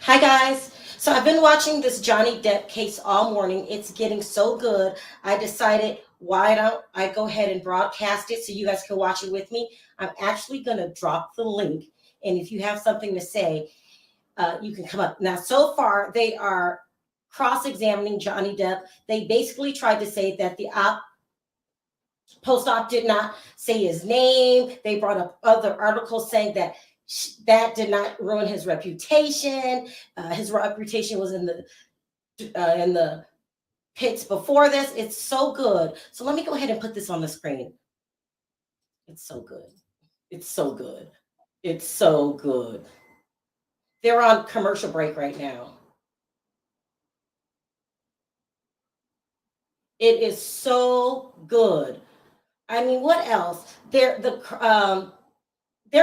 Hi guys. So I've been watching this Johnny Depp case all morning. It's getting so good. I decided why don't I go ahead and broadcast it so you guys can watch it with me. I'm actually going to drop the link. And if you have something to say, you can come up. Now, so far, they are cross-examining Johnny Depp. They basically tried to say that the post-op did not say his name. They brought up other articles saying that that did not ruin his reputation. His reputation was in the pits before this. It's so good. So let me go ahead and put this on the screen. It's so good. It's so good. It's so good. They're on commercial break right now. It is so good. I mean, what else? They're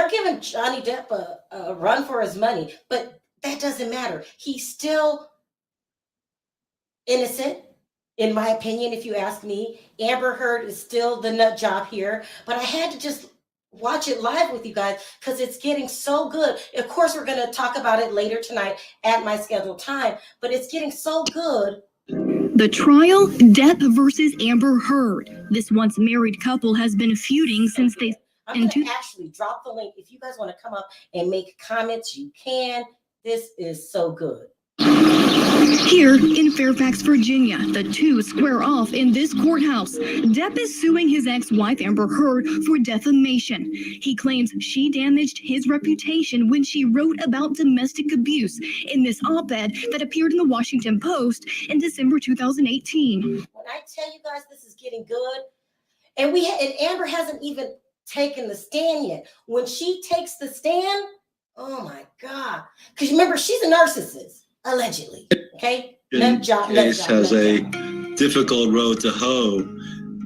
giving Johnny Depp a run for his money, but that doesn't matter. He's still innocent, in my opinion, if you ask me. Amber Heard is still the nut job here, but I had to just watch it live with you guys because it's getting so good. Of course, we're going to talk about it later tonight at my scheduled time, but it's getting so good. The trial, Depp versus Amber Heard. This once married couple has been feuding since they... I'm going to actually drop the link. If you guys want to come up and make comments, you can. This is so good. Here in Fairfax, Virginia, the two square off in this courthouse. Depp is suing his ex-wife Amber Heard for defamation. He claims she damaged his reputation when she wrote about domestic abuse in this op-ed that appeared in the Washington Post in December 2018. When I tell you guys this is getting good, and Amber hasn't even taken the stand yet. When she takes the stand, oh my God. Because remember, she's a narcissist. Allegedly, okay? Case has a difficult road to hoe,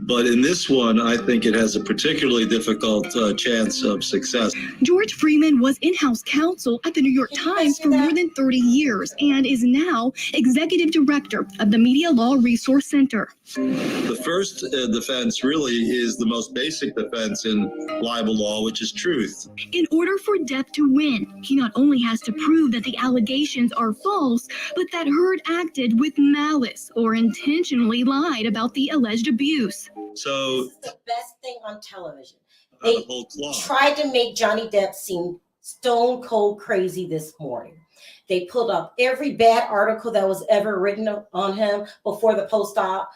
but in this one, I think it has a particularly difficult chance of success. George Freeman was in-house counsel at the New York Times for more than 30 years and is now executive director of the Media Law Resource Center. The first defense really is the most basic defense in libel law, which is truth. In order for Depp to win, he not only has to prove that the allegations are false, but that Heard acted with malice or intentionally lied about the alleged abuse. So this is the best thing on television. They tried to make Johnny Depp seem stone cold crazy this morning. They pulled up every bad article that was ever written on him before the post-op.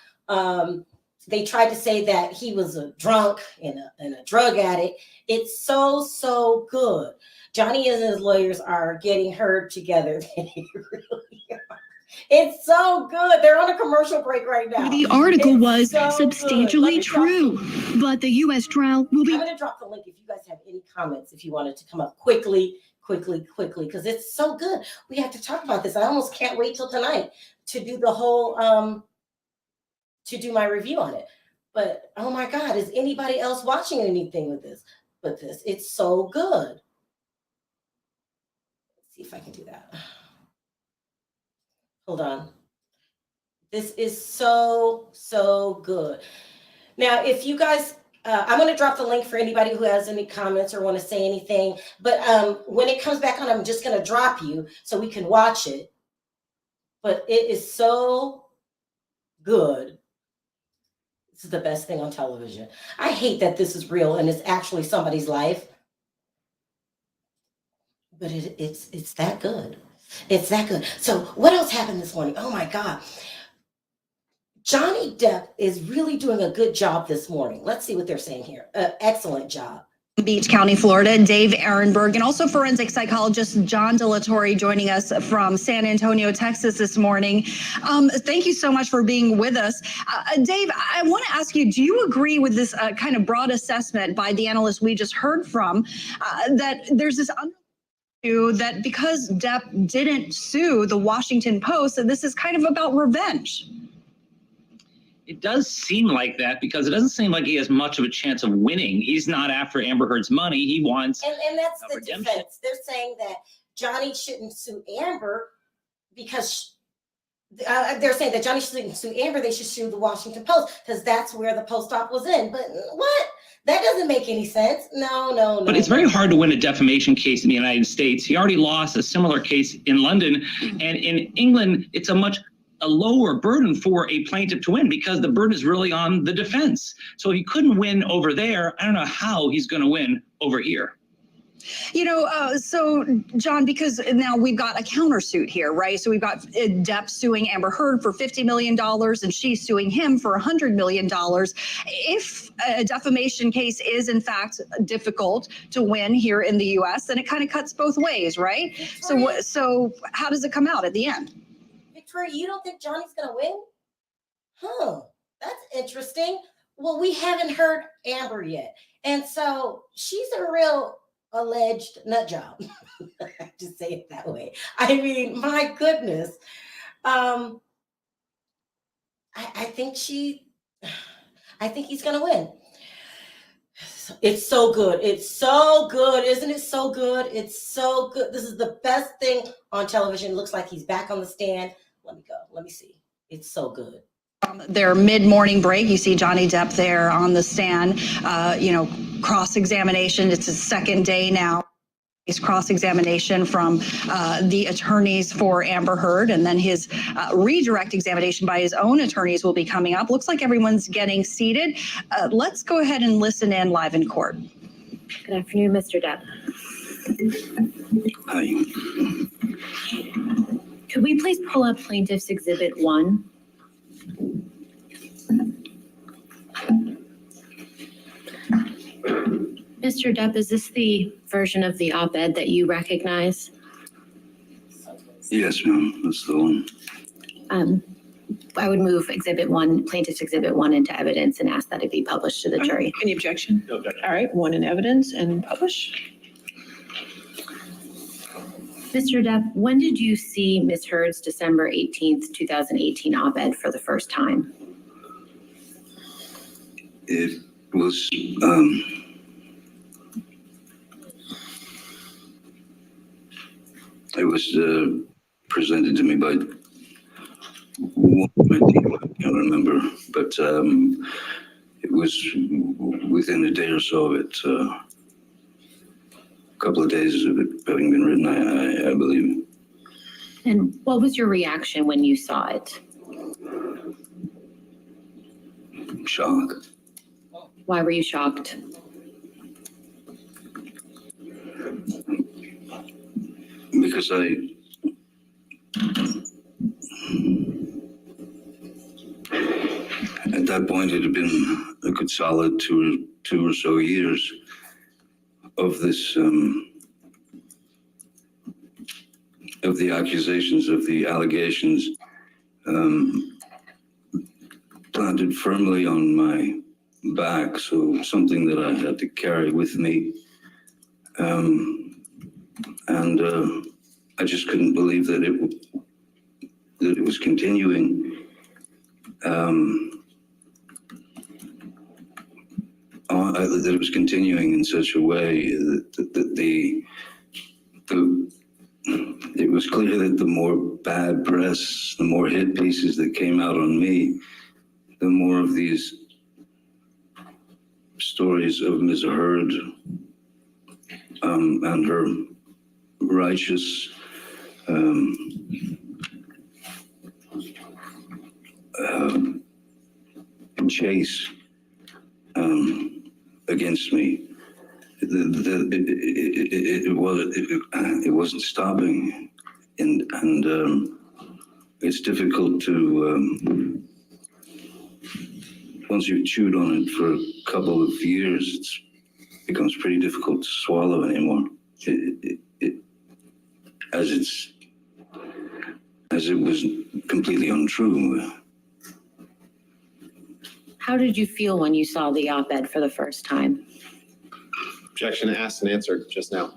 They tried to say that he was a drunk and a drug addict. It's so good. Johnny and his lawyers are getting Heard together. They really are. It's so good. They're on a commercial break right now. The article was substantially true, but the U.S. trial will be... I'm going to drop the link if you guys have any comments, if you wanted to come up quickly, because it's so good. We have to talk about this. I almost can't wait till tonight to do the whole, to do my review on it. But, oh my God, is anybody else watching anything with this? It's so good. Let's see if I can do that. Hold on. This is so good. Now, if you guys, I'm going to drop the link for anybody who has any comments or want to say anything. But when it comes back on, I'm just going to drop you so we can watch it. But it is so good. This is the best thing on television. I hate that this is real and it's actually somebody's life. But it's that good. It's that good. So what else happened this morning? Oh my God. Johnny Depp is really doing a good job this morning. Let's see what they're saying here. Excellent job. Beach County, Florida, Dave Ehrenberg, and also forensic psychologist John DeLatorre joining us from San Antonio, Texas this morning. Thank you so much for being with us. Dave, I want to ask you, do you agree with this kind of broad assessment by the analyst we just heard from, that there's this that because Depp didn't sue the Washington Post, that this is kind of about revenge? It does seem like that because it doesn't seem like he has much of a chance of winning. He's not after Amber Heard's money. He wants and that's the redemption. Defense. They're saying that Johnny shouldn't sue Amber because they're saying that Johnny shouldn't sue Amber. They should sue the Washington Post because that's where the post-op was in. But what? That doesn't make any sense. No. But it's very hard to win a defamation case in the United States. He already lost a similar case in London, and in England, it's a lower burden for a plaintiff to win because the burden is really on the defense. So if he couldn't win over there, I don't know how he's going to win over here. You know, so John, because now we've got a countersuit here, right? So we've got Depp suing Amber Heard for $50 million and she's suing him for $100 million. If a defamation case is in fact difficult to win here in the U.S., then it kind of cuts both ways, right? Victoria, So how does it come out at the end? Victoria, you don't think Johnny's going to win? Huh, that's interesting. Well, we haven't heard Amber yet. And so she's a real alleged nut job. I just say it that way. I mean, my goodness. I think he's going to win. It's so good. It's so good. Isn't it so good? It's so good. This is the best thing on television. Looks like he's back on the stand. Let me go. Let me see. It's so good. Their mid-morning break, you see Johnny Depp there on the stand, cross-examination. It's his second day now. His cross-examination from the attorneys for Amber Heard, and then his redirect examination by his own attorneys will be coming up. Looks like everyone's getting seated. Let's go ahead and listen in live in court. Good afternoon, Mr. Depp. Hi. Could we please pull up Plaintiff's Exhibit 1? Mr. Depp, is this the version of the op-ed that you recognize? Yes, ma'am. That's the one. I would move Exhibit 1, Plaintiff's Exhibit 1 into evidence and ask that it be published to the jury. Any objection? No objection. All right, 1 in evidence and publish. Mr. Depp, when did you see Ms. Heard's December 18th, 2018 op-ed for the first time? It was presented to me by one of my team. I can't remember, but it was within a day or so of it. Couple of days of it having been written, I believe. And what was your reaction when you saw it? Shock. Why were you shocked? Because at that point it had been a good solid two or so years of this, of the accusations, of the allegations, planted firmly on my back, so something that I had to carry with me. And I just couldn't believe that it was continuing. That it was continuing in such a way that it was clear that the more bad press, the more hit pieces that came out on me, the more of these stories of Ms. Heard and her righteous chase against me. It wasn't stopping, and it's difficult to once you've chewed on it for a couple of years, it becomes pretty difficult to swallow anymore. As it was completely untrue. How did you feel when you saw the op-ed for the first time? Objection asked and answered just now.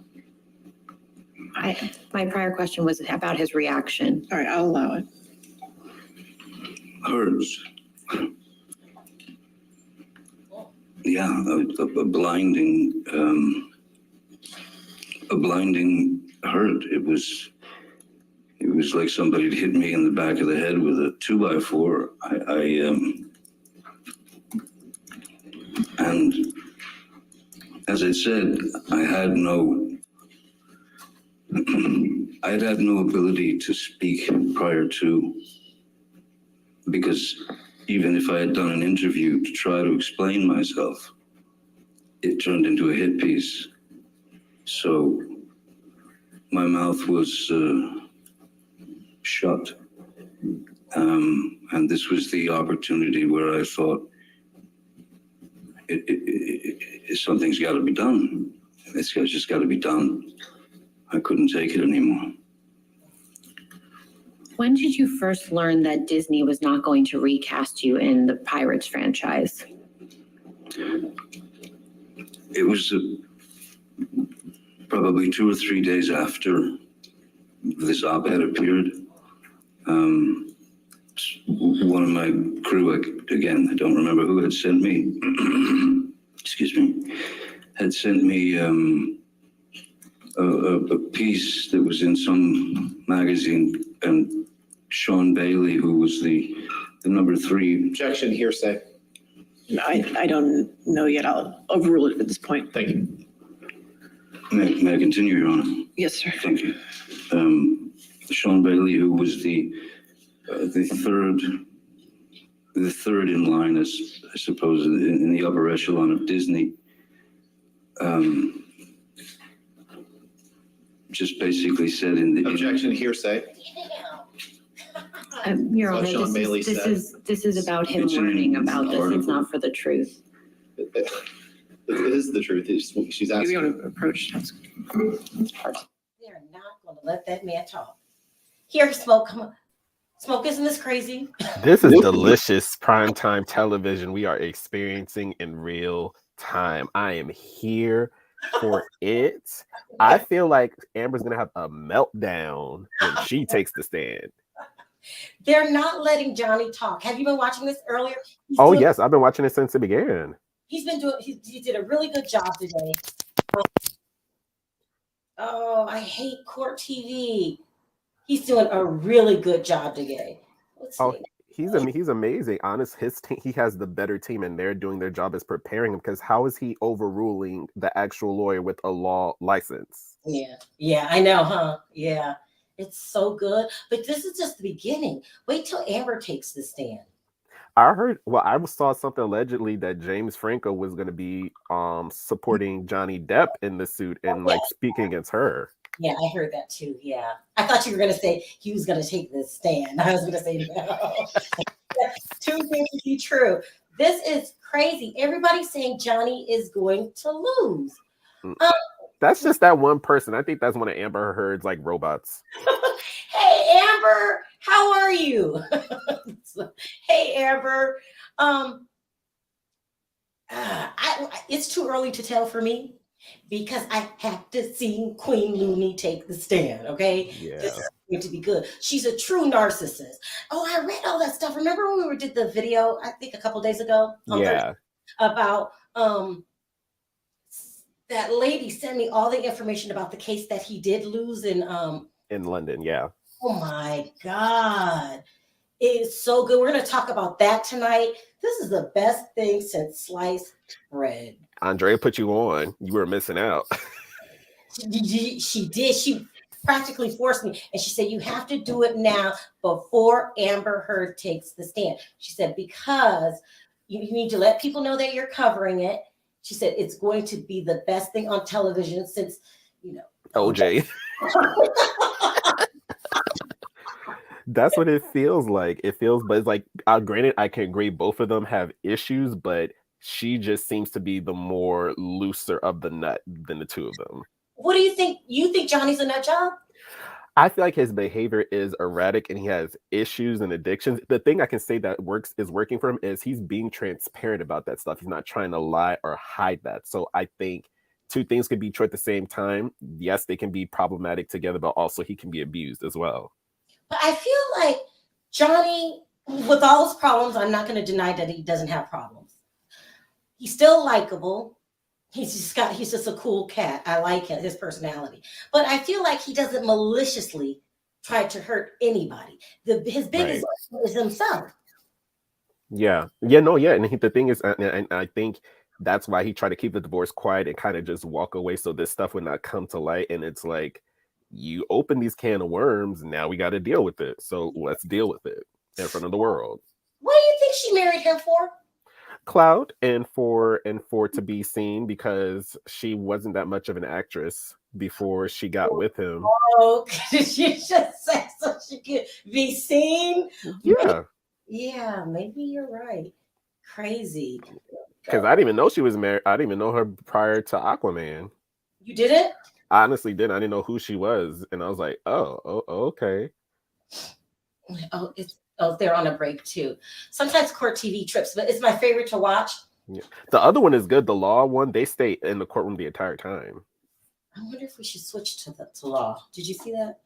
My prior question was about his reaction. All right, I'll allow it. Hers. Yeah, a blinding hurt. It was like somebody had hit me in the back of the head with a 2x4. And as I said, I had no ability to speak prior to, because even if I had done an interview to try to explain myself, it turned into a hit piece. So my mouth was shut. And this was the opportunity where I thought, something's got to be done. It's just got to be done. I couldn't take it anymore. When did you first learn that Disney was not going to recast you in the Pirates franchise? It was probably 2 or 3 days after this op-ed appeared. One of my crew, again, I don't remember who had sent me, excuse me, had sent me a piece that was in some magazine, and Sean Bailey, who was the number 3. Objection, hearsay. I don't know yet. I'll overrule it at this point. Thank you. May I continue, Your Honor? Yes, sir. Thank you. Sean Bailey, who was the third in line, as I suppose, in the upper echelon of Disney, just basically said in the Objection, hearsay. Your That's Honor, what Sean Bailey this is about him It's in learning about the this. It's article. not for the truth. It is the truth. She's You asking. want to approach? They're not going to let that man talk. Here, Smoke, come on. Smoke, isn't this crazy? This is delicious primetime television we are experiencing in real time. I am here for it. I feel like Amber's going to have a meltdown when she takes the stand. They're not letting Johnny talk. Have you been watching this earlier? Yes, I've been watching it since it began. He's been doing, he did a really good job today. Oh, I hate court TV. He's doing a really good job today. He's amazing. Honest, his team, he has the better team, and they're doing their job as preparing him, because how is he overruling the actual lawyer with a law license? Yeah, I know, huh? Yeah, it's so good. But this is just the beginning. Wait till Amber takes the stand. I saw something allegedly that James Franco was going to be supporting Johnny Depp in the suit and speaking against her. Yeah, I heard that too. Yeah, I thought you were going to say he was going to take the stand. I was going to say no. Too good to be true. This is crazy. Everybody's saying Johnny is going to lose. That's just that one person. I think that's one of Amber Heard's robots. Hey, Amber, how are you? Hey, Amber. It's too early to tell for me, because I have to see Queen Looney take the stand, okay? Yeah. This is going to be good. She's a true narcissist. Oh, I read all that stuff. Remember when we did the video, I think a couple days ago? Yeah. About that lady sent me all the information about the case that he did lose in London, yeah. Oh my God. It's so good. We're going to talk about that tonight. This is the best thing since sliced bread. Andrea put you on. You were missing out. She did. She practically forced me. And she said, you have to do it now before Amber Heard takes the stand. She said, because you need to let people know that you're covering it. She said, it's going to be the best thing on television since, OJ. That's what it feels like. But it's granted, I can agree both of them have issues, but she just seems to be the more looser of the nut than the two of them. What do you think? You think Johnny's a nut job? I feel like his behavior is erratic and he has issues and addictions. The thing I can say that is working for him is he's being transparent about that stuff. He's not trying to lie or hide that. So I think two things could be true at the same time. Yes, they can be problematic together, but also he can be abused as well. But I feel like Johnny, with all his problems, I'm not going to deny that he doesn't have problems. He's still likable. He's just a cool cat. I like his personality. But I feel like he doesn't maliciously try to hurt anybody. His biggest is himself. Yeah. And the thing is, and I think that's why he tried to keep the divorce quiet and kind of just walk away so this stuff would not come to light. And it's like, you open these can of worms, now we got to deal with it. So let's deal with it in front of the world. What do you think she married him for? Clout and for to be seen, because she wasn't that much of an actress before she got with him. Oh, she just said so she could be seen. Yeah. Yeah, maybe you're right. Crazy. Because I didn't even know she was married. I didn't even know her prior to Aquaman. You didn't? I honestly didn't. I didn't know who she was. And I was like, oh, okay. Oh, they're on a break too. Sometimes court TV trips, but it's my favorite to watch. Yeah. The other one is good. The law one, they stay in the courtroom the entire time. I wonder if we should switch to law. Did you see that?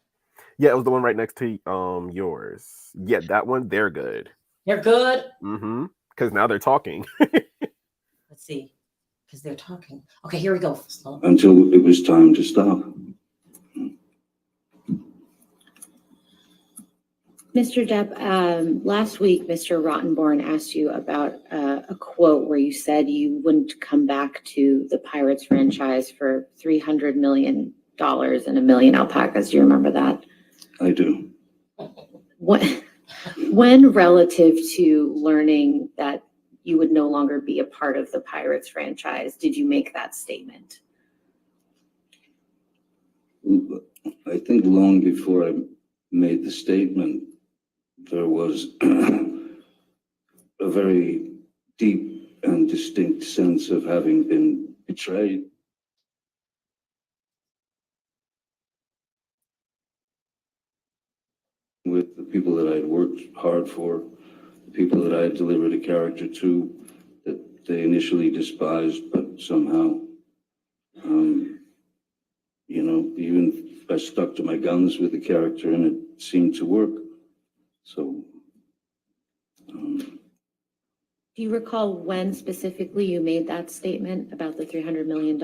Yeah, it was the one right next to yours. Yeah, that one, they're good. They're good? Mm-hmm. Because now they're talking. Let's see. Because they're talking. Okay, here we go. Until it was time to stop. Mr. Depp, last week, Mr. Rottenborn asked you about a quote where you said you wouldn't come back to the Pirates franchise for $300 million and a million alpacas. Do you remember that? I do. When relative to learning that you would no longer be a part of the Pirates franchise, did you make that statement? I think long before I made the statement, there was a very deep and distinct sense of having been betrayed. With the people that I had worked hard for, the people that I had delivered a character to, that they initially despised, but somehow, even I stuck to my guns with the character and it seemed to work. So, do you recall when specifically you made that statement about the $300 million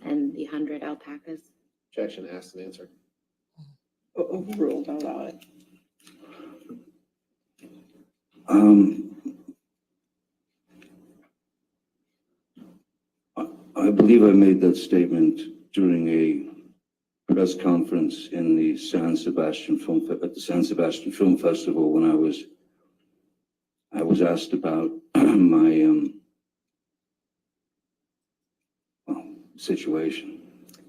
and the 100 alpacas? Objection, asked and answered. Overruled, I'll allow it. I believe I made that statement during a press conference in the San Sebastian at the San Sebastian Film Festival when I was asked about my situation.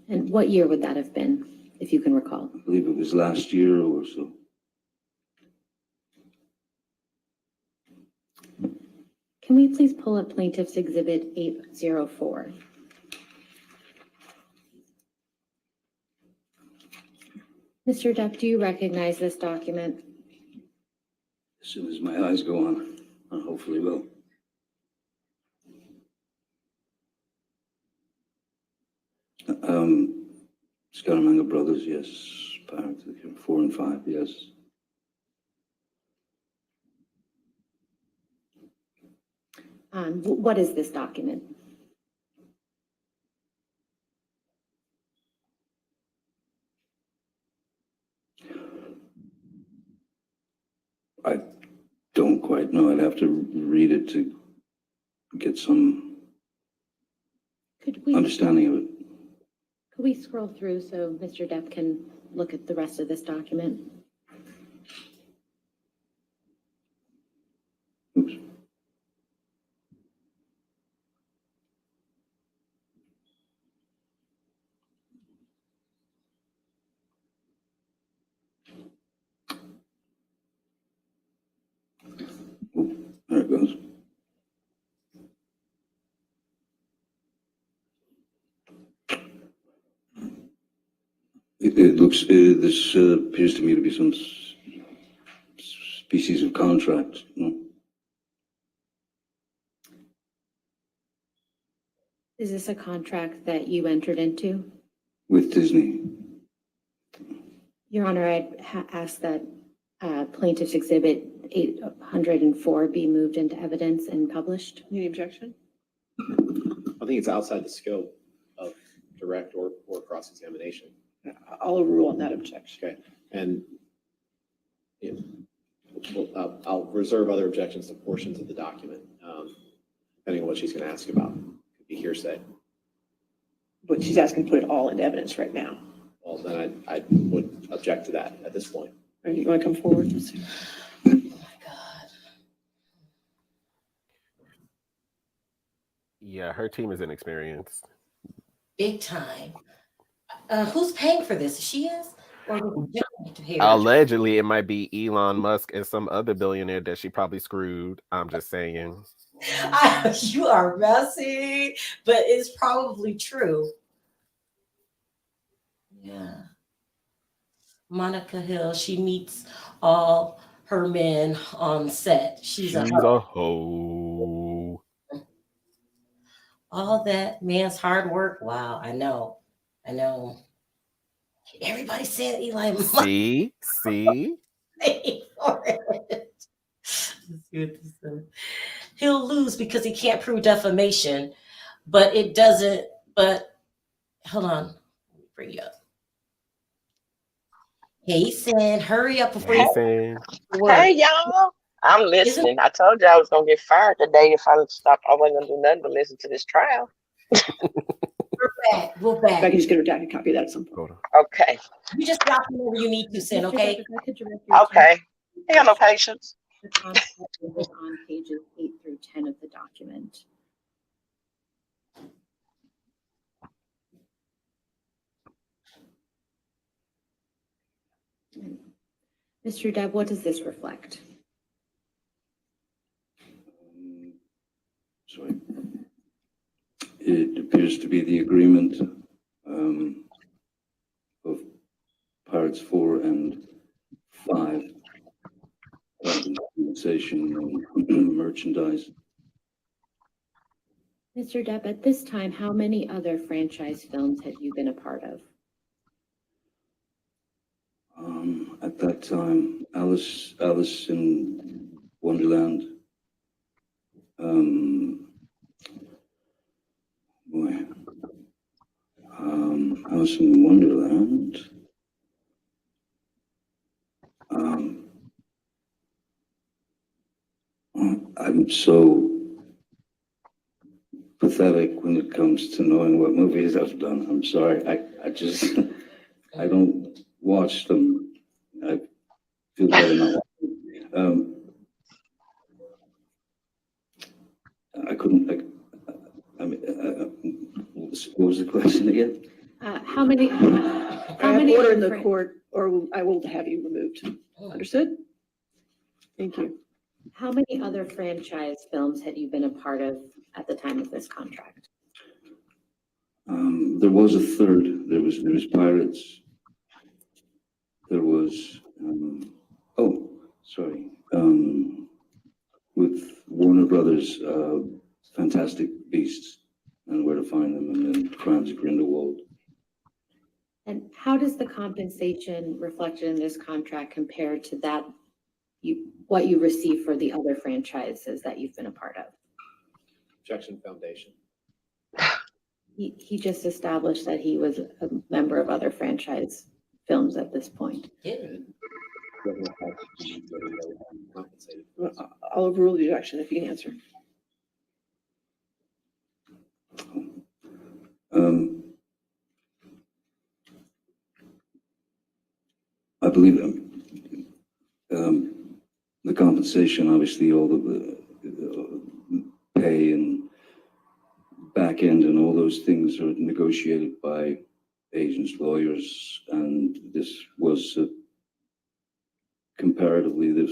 And what year would that have been, if you can recall? I believe it was last year or so. Can we please pull up Plaintiff's Exhibit 804? Mr. Depp, do you recognize this document? As soon as my eyes go on, I hopefully will. Scaramanga Brothers, yes. Pirates, 4 and 5, yes. What is this document? I don't quite know. I'd have to read it to get some understanding of it. Could we scroll through so Mr. Depp can look at the rest of this document? Oops. There it goes. It looks, this appears to me to be some species of contract. Is this a contract that you entered into? With Disney. Your Honor, I'd ask that Plaintiff's Exhibit 804 be moved into evidence and published. Any objection? I think it's outside the scope of direct or cross-examination. I'll overrule on that objection. Okay, and I'll reserve other objections to portions of the document, depending on what she's going to ask about. Could be hearsay. But she's asking to put it all into evidence right now. Well, then I would object to that at this point. Are you going to come forward? Oh my God. Yeah, her team is inexperienced. Big time. Who's paying for this? She is? Or Allegedly, it might be Elon Musk and some other billionaire that she probably screwed. I'm just saying. You are messy, but it's probably true. Yeah. Monica Hill, she meets all her men on set. She's a hoe. All that man's hard work. Wow, I know. Everybody said Eli Musk. See? He'll lose because he can't prove defamation, but it doesn't. But hold on, let me bring you up. Hey, Sin, hurry up before you. Hey, y'all. I'm listening. I told you I was going to get fired today if I stopped. I wasn't going to do nothing but listen to this trial. We're back. If I can just get a redacted copy of that at some point. Okay. You just drop me wherever you need to, Sin, okay? Okay. I got no patience. The contract is on pages 8 through 10 of the document. Mr. Depp, what does this reflect? Sorry. It appears to be the agreement of Pirates 4 and 5, compensation and merchandise. Mr. Depp, at this time, how many other franchise films had you been a part of? At that time, Alice in Wonderland. Alice in Wonderland. I'm so pathetic when it comes to knowing what movies I've done. I'm sorry. I just, I don't watch them. I feel better not watching. I couldn't, what was the question again? How many Order in the court, or I will have you removed. Understood? Thank you. How many other franchise films had you been a part of at the time of this contract? There was a third. There was Pirates. There was with Warner Brothers, Fantastic Beasts and Where to Find Them, and then Crimes of Grindelwald. And how does the compensation reflected in this contract compare to that what you receive for the other franchises that you've been a part of? Objection Foundation. He just established that he was a member of other franchise films at this point. I'll overrule the objection if you can answer. I believe the compensation, obviously, all the pay and back end and all those things are negotiated by agents, lawyers, and this was comparatively, this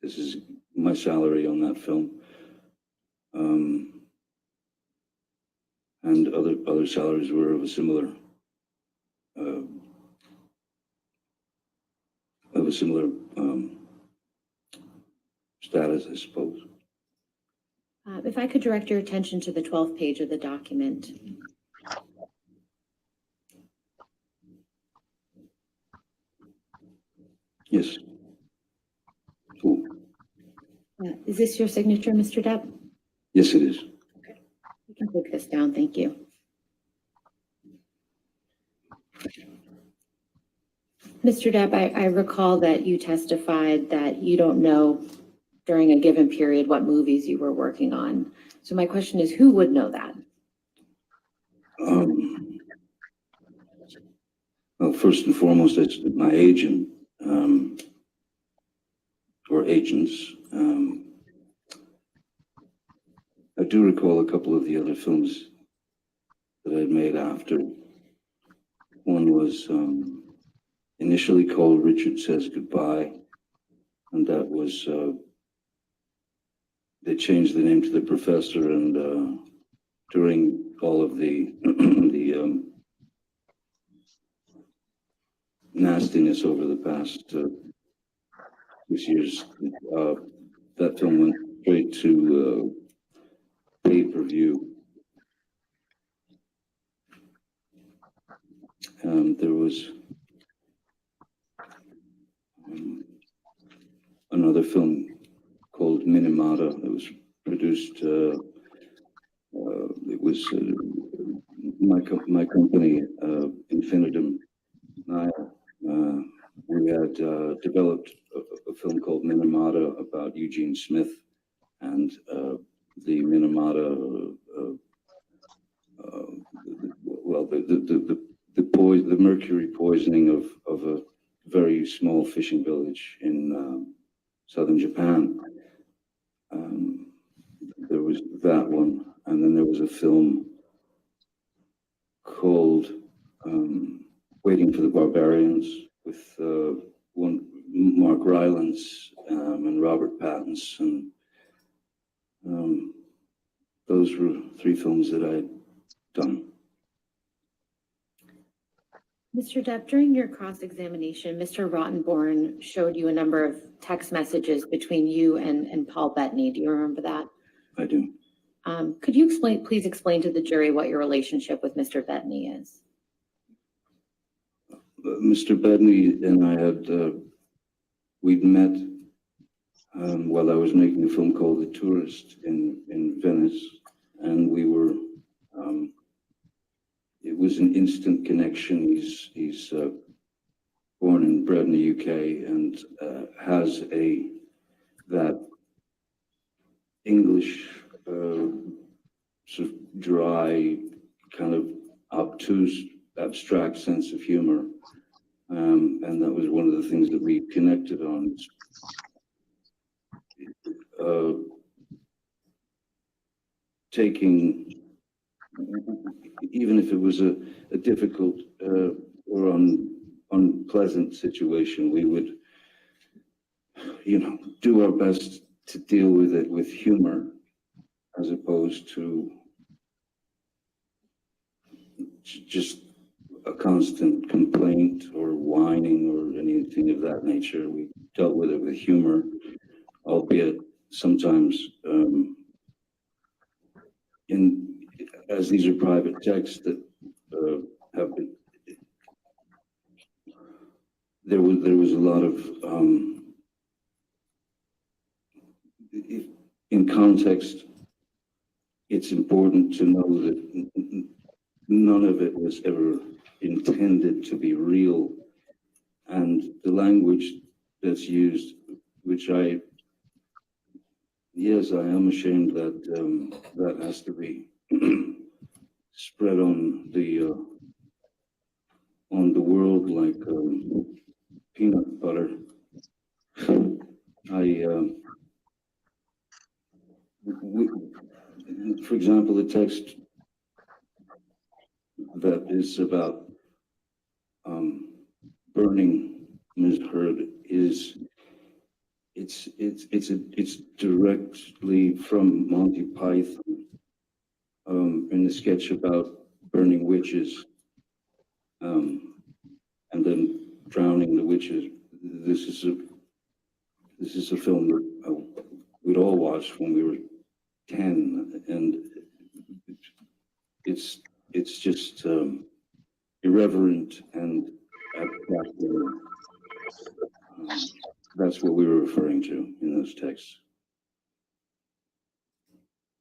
is my salary on that film, and other salaries were of a similar status, I suppose. If I could direct your attention to the 12th page of the document. Yes. Is this your signature, Mr. Depp? Yes, it is. Okay. You can take this down. Thank you. Mr. Depp, I recall that you testified that you don't know during a given period what movies you were working on. So my question is, who would know that? Well, first and foremost, it's my agent, or agents. I do recall a couple of the other films that I'd made after. One was initially called Richard Says Goodbye, and that was, they changed the name to The Professor, and during all of the nastiness over the past 6 years, that film went straight to pay-per-view. There was another film called Minamata that was produced. It was my company, Infinitum. We had developed a film called Minamata about Eugene Smith, and the Minamata, well, the mercury poisoning of a very small fishing village in southern Japan. There was that one, and then there was a film called Waiting for the Barbarians with one Mark Rylance and Robert Pattinson. Those were 3 films that I'd done. Mr. Depp, during your cross-examination, Mr. Rottenborn showed you a number of text messages between you and Paul Bettany. Do you remember that? I do. Could you please explain to the jury what your relationship with Mr. Bettany is? Mr. Bettany and I had, we'd met while I was making a film called The Tourist in Venice, and we were, it was an instant connection. He's born and bred in the UK and has that English sort of dry, kind of obtuse, abstract sense of humor. And that was one of the things that we connected on. Taking, even if it was a difficult or unpleasant situation, we would, do our best to deal with it with humor, as opposed to just a constant complaint or whining or anything of that nature. We dealt with it with humor, albeit sometimes as these are private texts that have been, there was a lot of in context. It's important to know that none of it was ever intended to be real, and the language that's used, which I am ashamed that that has to be spread on the world like peanut butter. For example, the text that is about burning Ms. Heard it's directly from Monty Python in the sketch about burning witches and then drowning the witches. This is a film that we'd all watched when we were 10, and it's just irreverent and abstract. That's what we were referring to in those texts.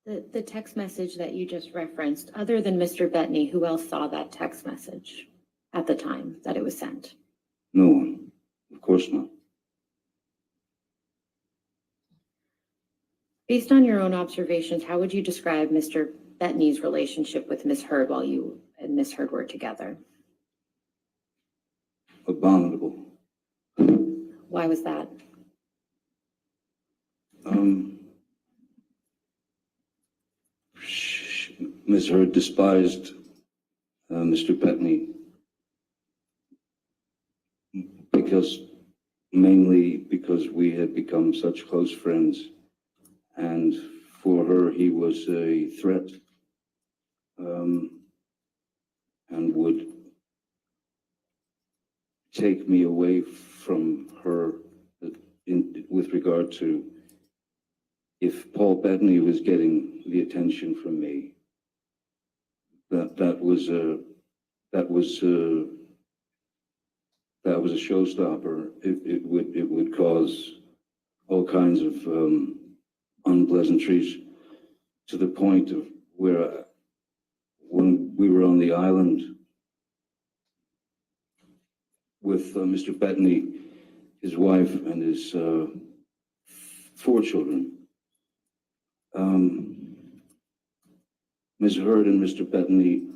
The text message that you just referenced, other than Mr. Bettany, who else saw that text message at the time that it was sent? No one, of course not. Based on your own observations, how would you describe Mr. Bettany's relationship with Ms. Heard while you and Ms. Heard were together? Abominable. Why was that? Ms. Heard despised Mr. Bettany mainly because we had become such close friends, and for her he was a threat, and would take me away from her with regard to if Paul Bettany was getting the attention from me. That was a showstopper. It would cause all kinds of unpleasantries, to the point of where when we were on the island with Mr. Bettany, his wife, and his 4 children, Ms. Heard and Mr. Bettany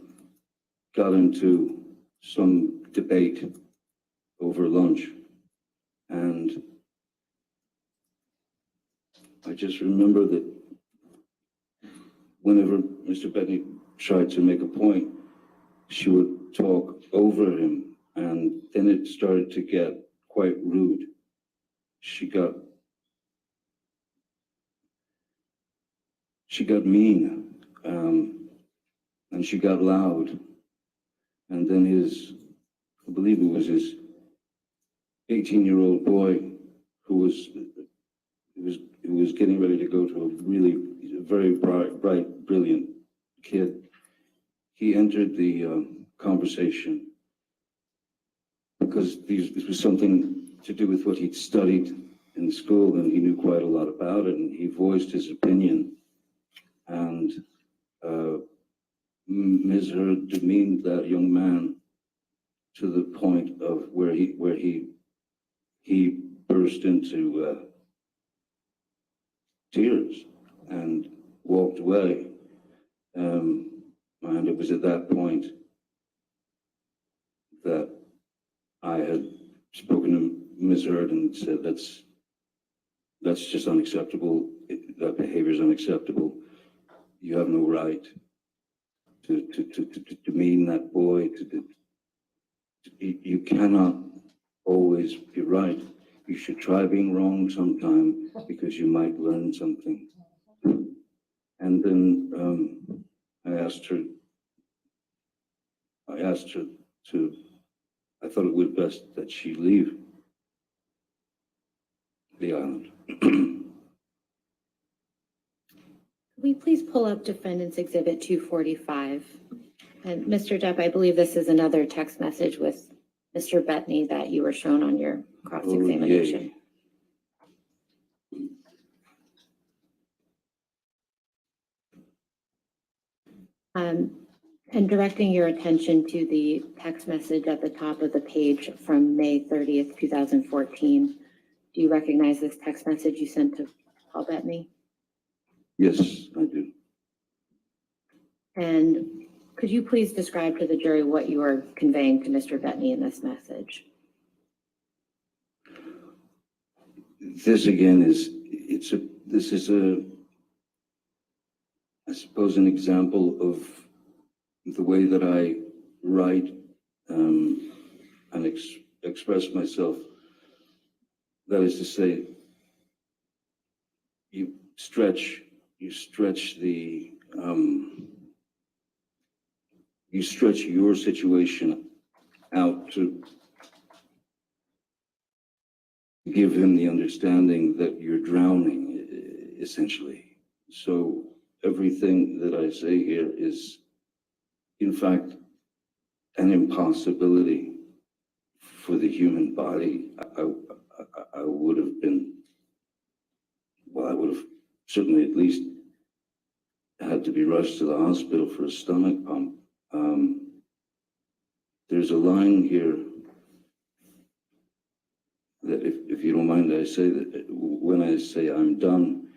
got into some debate over lunch, and I just remember that whenever Mr. Bettany tried to make a point, she would talk over him, and then it started to get quite rude. She got mean, and she got loud, and then I believe it was his 18-year-old boy who was getting ready to go to a very bright, brilliant kid. He entered the conversation because this was something to do with what he'd studied in school, and he knew quite a lot about it, and he voiced his opinion, and Ms. Heard demeaned that young man to the point of where he burst into tears and walked away. And it was at that point that I had spoken to Ms. Heard and said, that's just unacceptable. That behavior is unacceptable. You have no right to demean that boy. You cannot always be right. You should try being wrong sometime, because you might learn something. And then I asked her to, I thought it was best that she leave the island. Could we please pull up Defendants Exhibit 245? And Mr. Depp, I believe this is another text message with Mr. Bettany that you were shown on your cross-examination. And directing your attention to the text message at the top of the page from May 30th, 2014. Do you recognize this text message you sent to Paul Bettany? Yes, I do. And could you please describe to the jury what you are conveying to Mr. Bettany in this message? This again is, I suppose, an example of the way that I write and express myself. That is to say, you stretch your situation out to give him the understanding that you're drowning, essentially. So everything that I say here is, in fact, an impossibility for the human body. I would have certainly at least had to be rushed to the hospital for a stomach pump. There's a line here that, if you don't mind, I say that when I say I'm done,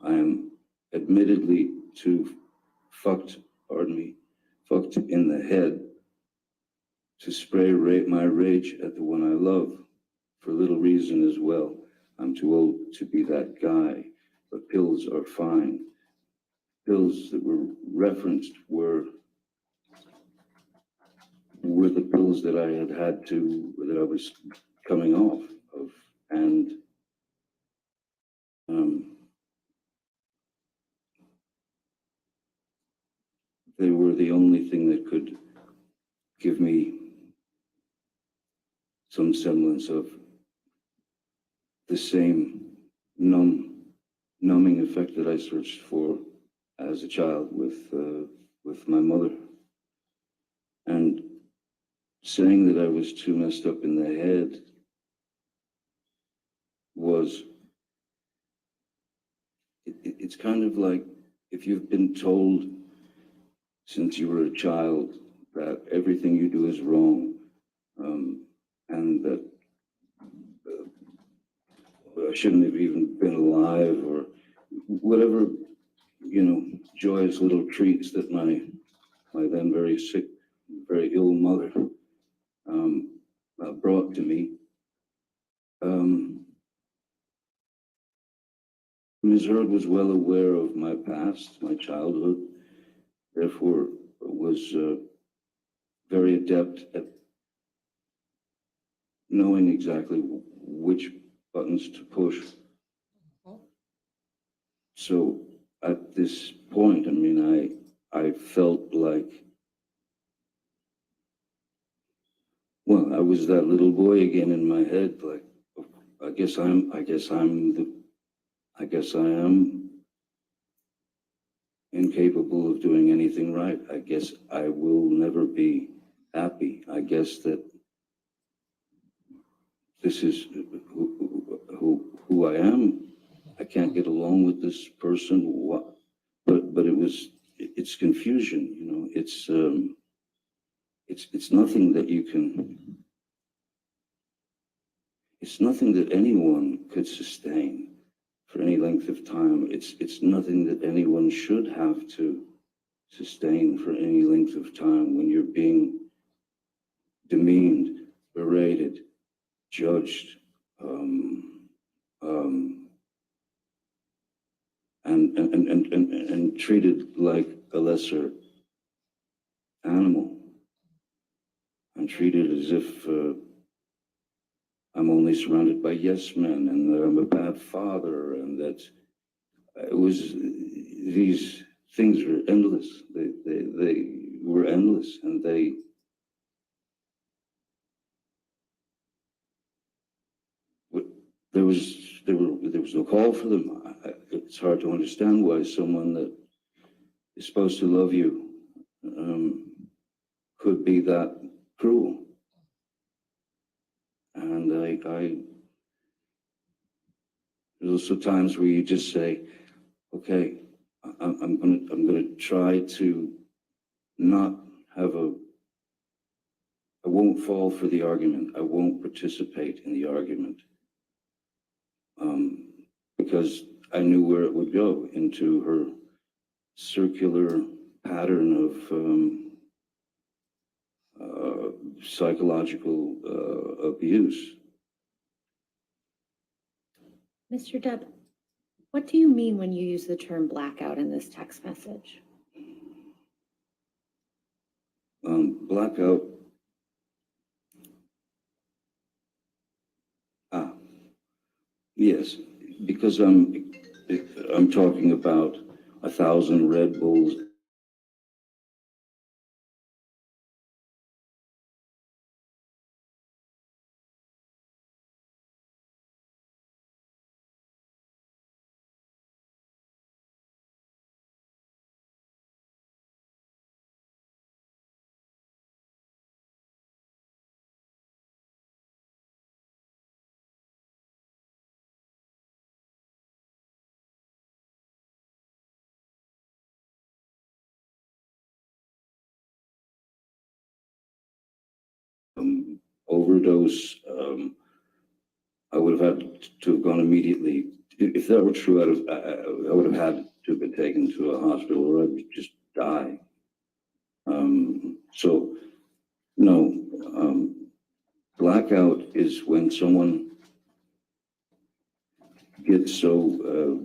I am admittedly too fucked in the head to spray my rage at the one I love, for little reason as well. I'm too old to be that guy, but pills are fine. Pills that were referenced were the pills that that I was coming off of, and they were the only thing that could give me some semblance of the same numbing effect that I searched for as a child with my mother. And saying that I was too messed up in the head was, it's kind of like if you've been told since you were a child that everything you do is wrong, and that I shouldn't have even been alive, or whatever, joyous little treats that my then very sick, very ill mother brought to me. Ms. Heard was well aware of my past, my childhood, therefore was very adept at knowing exactly which buttons to push. So at this point, I mean, I felt like, well, I was that little boy again in my head, like, I guess I am incapable of doing anything right. I guess I will never be happy. I guess that this is who I am. I can't get along with this person. But it's confusion, it's nothing that you can, it's nothing that anyone could sustain for any length of time. It's nothing that anyone should have to sustain for any length of time when you're being demeaned, berated, judged, and treated like a lesser animal. I'm treated as if I'm only surrounded by yes men, and that I'm a bad father, and that these things were endless. They were endless, and there was no call for them. It's hard to understand why someone that is supposed to love you could be that cruel. And there's also times where you just say, okay, I'm gonna try to not have I won't fall for the argument. I won't participate in the argument. Because I knew where it would go, into her circular pattern of psychological abuse. Mr. Depp, what do you mean when you use the term blackout in this text message? Blackout. Yes, because I'm talking about 1,000 Red Bulls. Overdose, I would have had to have gone immediately. If that were true, I would have had to be taken to a hospital or I would just die. So, no, blackout is when someone gets so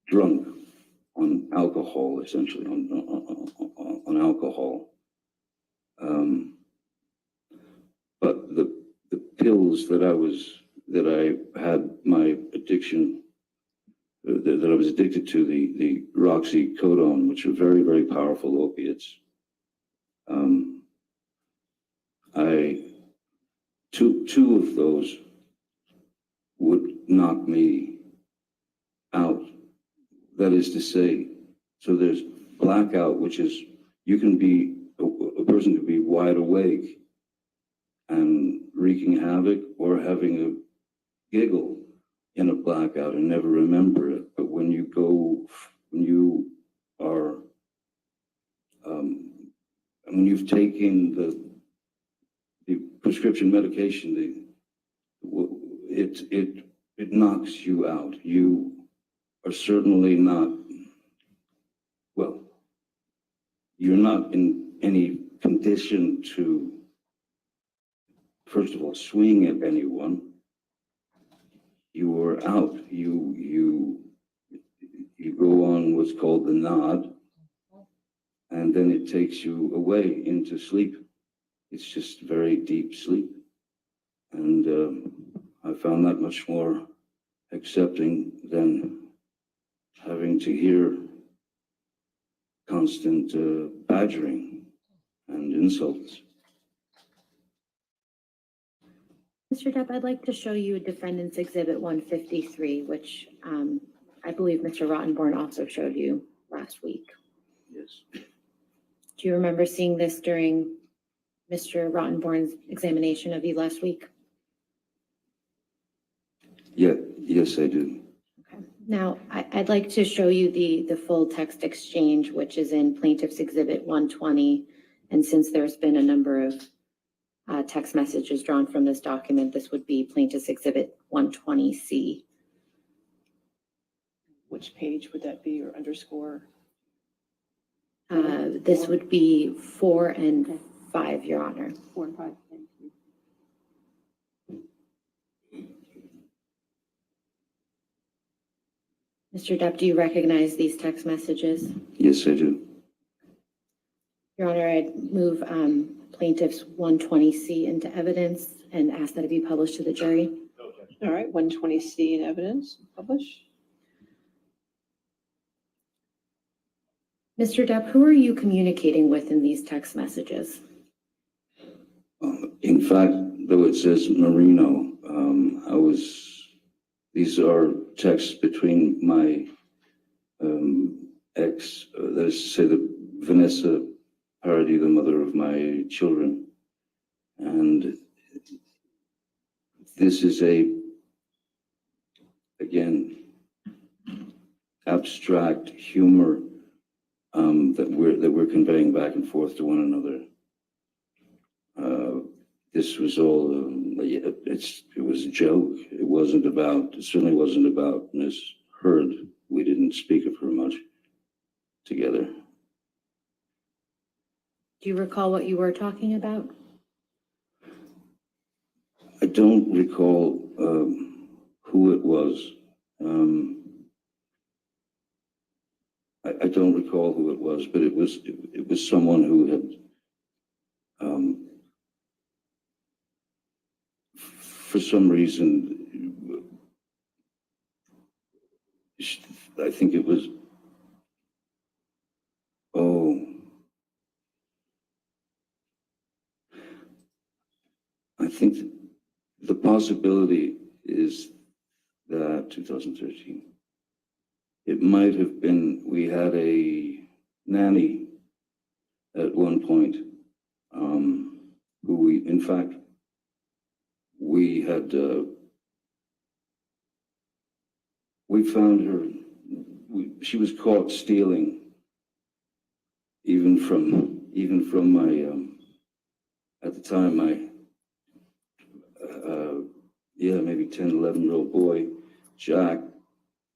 drunk on alcohol, essentially, on alcohol. But the pills that I had my addiction, that I was addicted to, the roxycodone, which are very, very powerful opiates. Two of those would knock me out. That is to say, so there's blackout, which is you can be, a person could be wide awake and wreaking havoc or having a giggle in a blackout and never remember it. But when you are, when you've taken the prescription medication, it knocks you out. You are certainly not, well, you're not in any condition to, first of all, swing at anyone. You are out. You go on what's called the nod, and then it takes you away into sleep. It's just very deep sleep. And I found that much more accepting than having to hear constant badgering and insults. Mr. Depp, I'd like to show you Defendants Exhibit 153, which I believe Mr. Rottenborn also showed you last week. Yes. Do you remember seeing this during Mr. Rottenborn's examination of you last week? Yeah, yes, I do. Okay. Now, I'd like to show you the full text exchange, which is in Plaintiff's Exhibit 120. And since there's been a number of text messages drawn from this document, this would be Plaintiff's Exhibit 120C. Which page would that be, or underscore? This would be 4 and 5, Your Honor. 4 and 5, thank you. Mr. Depp, do you recognize these text messages? Yes, I do. Your Honor, I'd move Plaintiff's 120C into evidence and ask that it be published to the jury. All right, 120C in evidence, publish. Mr. Depp, who are you communicating with in these text messages? In fact, though it says Marino, these are texts between my ex, that is to say, the Vanessa Paradis, the mother of my children. And this is again, abstract humor that we're conveying back and forth to one another. This was all, it was a joke. It certainly wasn't about Miss Heard. We didn't speak of her much together. Do you recall what you were talking about? I don't recall who it was. I don't recall who it was, but it was someone who had, for some reason, I think it was, I think the possibility is that 2013, it might have been, we had a nanny at one point, who we had, we found her, she was caught stealing even from my, at the time, my, maybe 10, 11-year-old boy, Jack,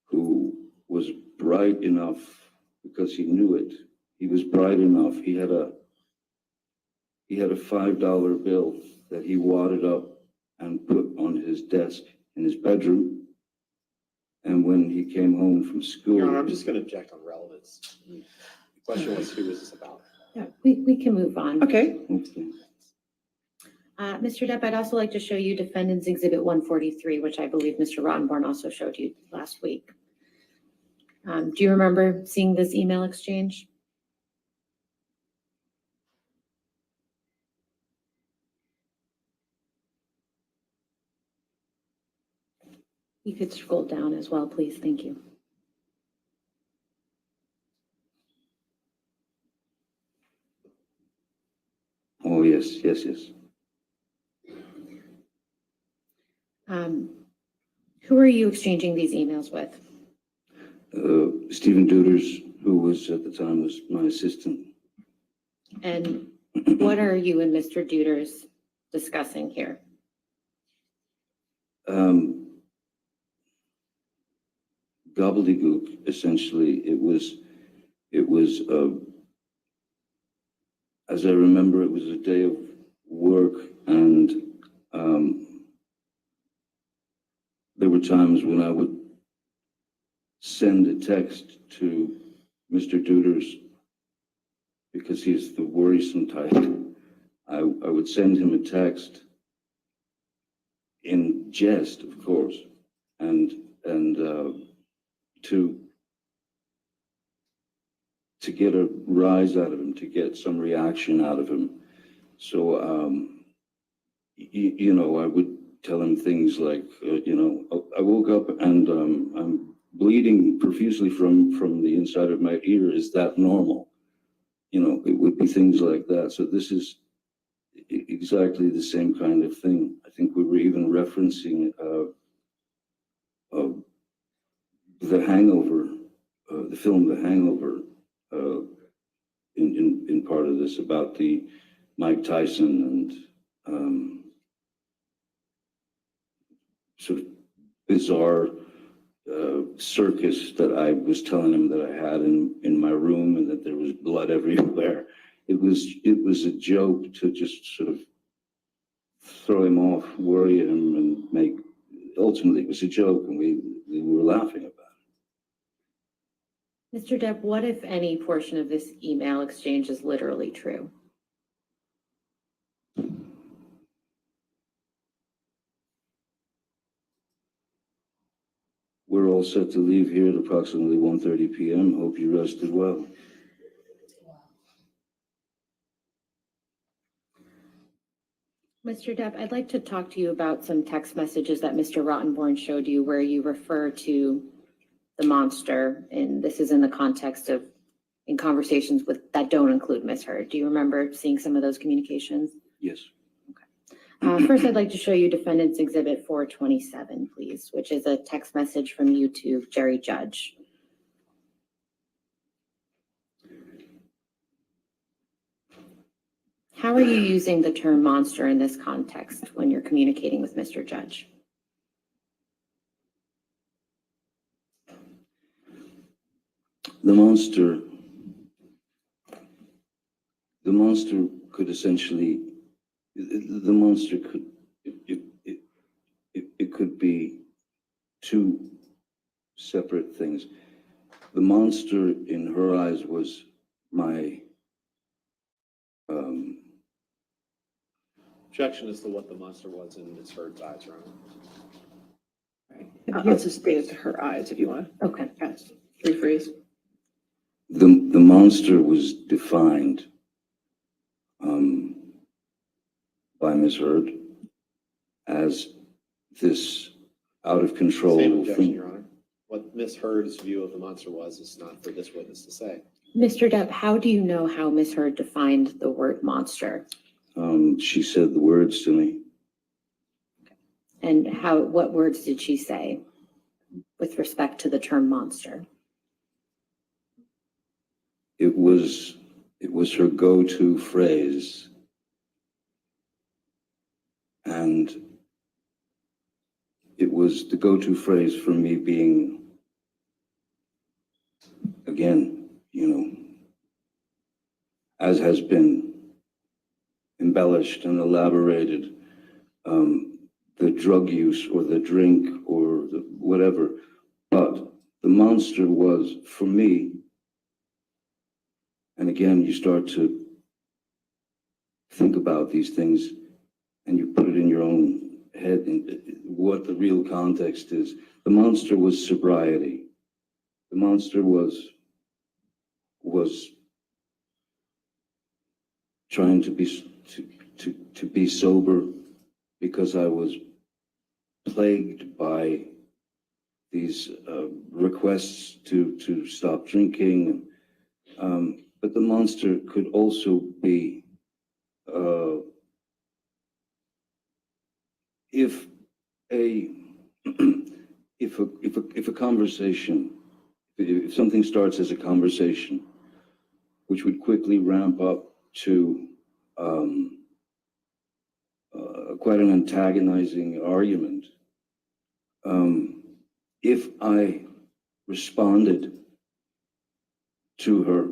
who was bright enough because he knew it. He was bright enough. He had a $5 bill that he wadded up and put on his desk in his bedroom. And when he came home from school, Your Honor, I'm just going to object on relevance. The question was, who is this about? Yeah, we can move on. Okay. Mr. Depp, I'd also like to show you Defendants Exhibit 143, which I believe Mr. Rottenborn also showed you last week. Do you remember seeing this email exchange? You could scroll down as well, please. Thank you. oh yes. Who are you exchanging these emails with? Stephen Duders, who was at the time was my assistant. And what are you and Mr. Duders discussing here? Gobbledygook, essentially. It was, as I remember, it was a day of work, and there were times when I would send a text to Mr. Duders, because he's the worrisome type. I would send him a text in jest, of course, and to get a rise out of him, to get some reaction out of him. So, you know, I would tell him things like, you know, I woke up and I'm bleeding profusely from the inside of my ear. Is that normal? You know, it would be things like that. So this is exactly the same kind of thing. I think we were even referencing The Hangover, the film The Hangover, in part of this, about the Mike Tyson and sort of bizarre circus that I was telling him that I had in my room, and that there was blood everywhere. It was a joke to just sort of throw him off, worry him, and make. Ultimately, it was a joke, and we were laughing about it. Mr. Depp, what if any portion of this email exchange is literally true? We're all set to leave here at approximately 1:30 p.m. Hope you rested well. Mr. Depp, I'd like to talk to you about some text messages that Mr. Rottenborn showed you where you refer to the monster, and this is in the context of in conversations with that don't include Ms. Heard. Do you remember seeing some of those communications? Yes. Okay. First, I'd like to show you Defendants Exhibit 427, please, which is a text message from you to Jerry Judge. How are you using the term monster in this context when you're communicating with Mr. Judge? The monster could essentially, the monster could, it could be two separate things. The monster in her eyes was my, Objection as to what the monster was in Ms. Heard's eyes, Your Honor. I'll just state it to her eyes if you want. Okay. Yes. Rephrase. the monster was defined by Ms. Heard as this out of control Same objection, thing. Your Honor. What Ms. Heard's view of the monster was is not for this witness to say. Mr. Depp, how do you know how Ms. Heard defined the word monster? She said the words to me. And what words did she say with respect to the term monster? It was her go-to phrase, and it was the go-to phrase for me being, again, you know, as has been embellished and elaborated, the drug use or the drink or the whatever. But the monster was, for me, and again, you start to think about these things and you put it in your own head and what the real context is. The monster was sobriety. The monster was trying to be sober because I was plagued by these requests to stop drinking. But the monster could also be if a conversation, if something starts as a conversation, which would quickly ramp up to quite an antagonizing argument, if I responded to her,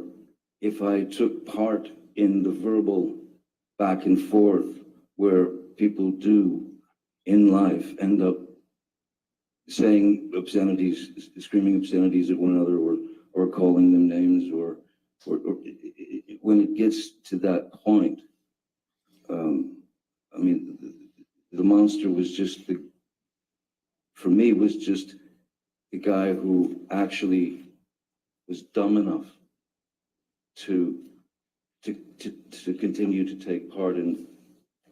if I took part in the verbal back and forth where people do in life end up saying obscenities, screaming obscenities at one another, or calling them names, or when it gets to that point, I mean, the monster was just for me, was just the guy who actually was dumb enough to continue to take part in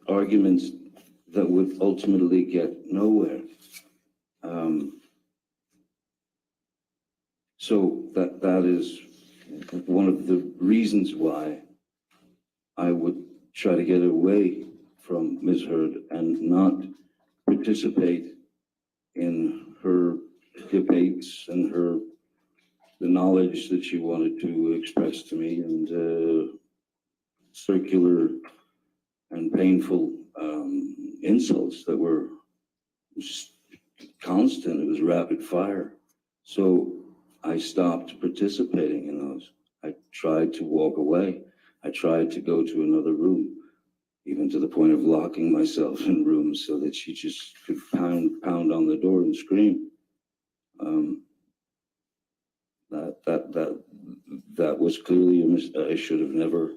arguments that would ultimately get nowhere. So that is one of the reasons why I would try to get away from Ms. Heard and not participate in her debates and the knowledge that she wanted to express to me, and circular and painful insults that were just constant. It was rapid fire. So I stopped participating in those. I tried to walk away. I tried to go to another room, even to the point of locking myself in rooms so that she just could pound on the door and scream. That was clearly a mistake. I should have never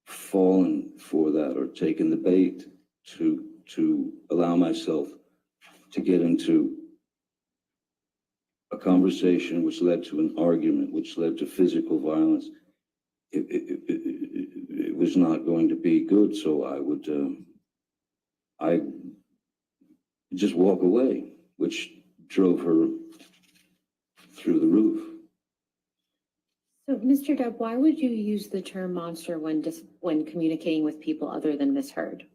fallen for that or taken the bait to allow myself to get into a conversation which led to an argument, which led to physical violence. It was not going to be good, so I just walk away, which drove her through the roof. So, Mr. Depp, why would you use the term monster when communicating with people other than Ms. Heard?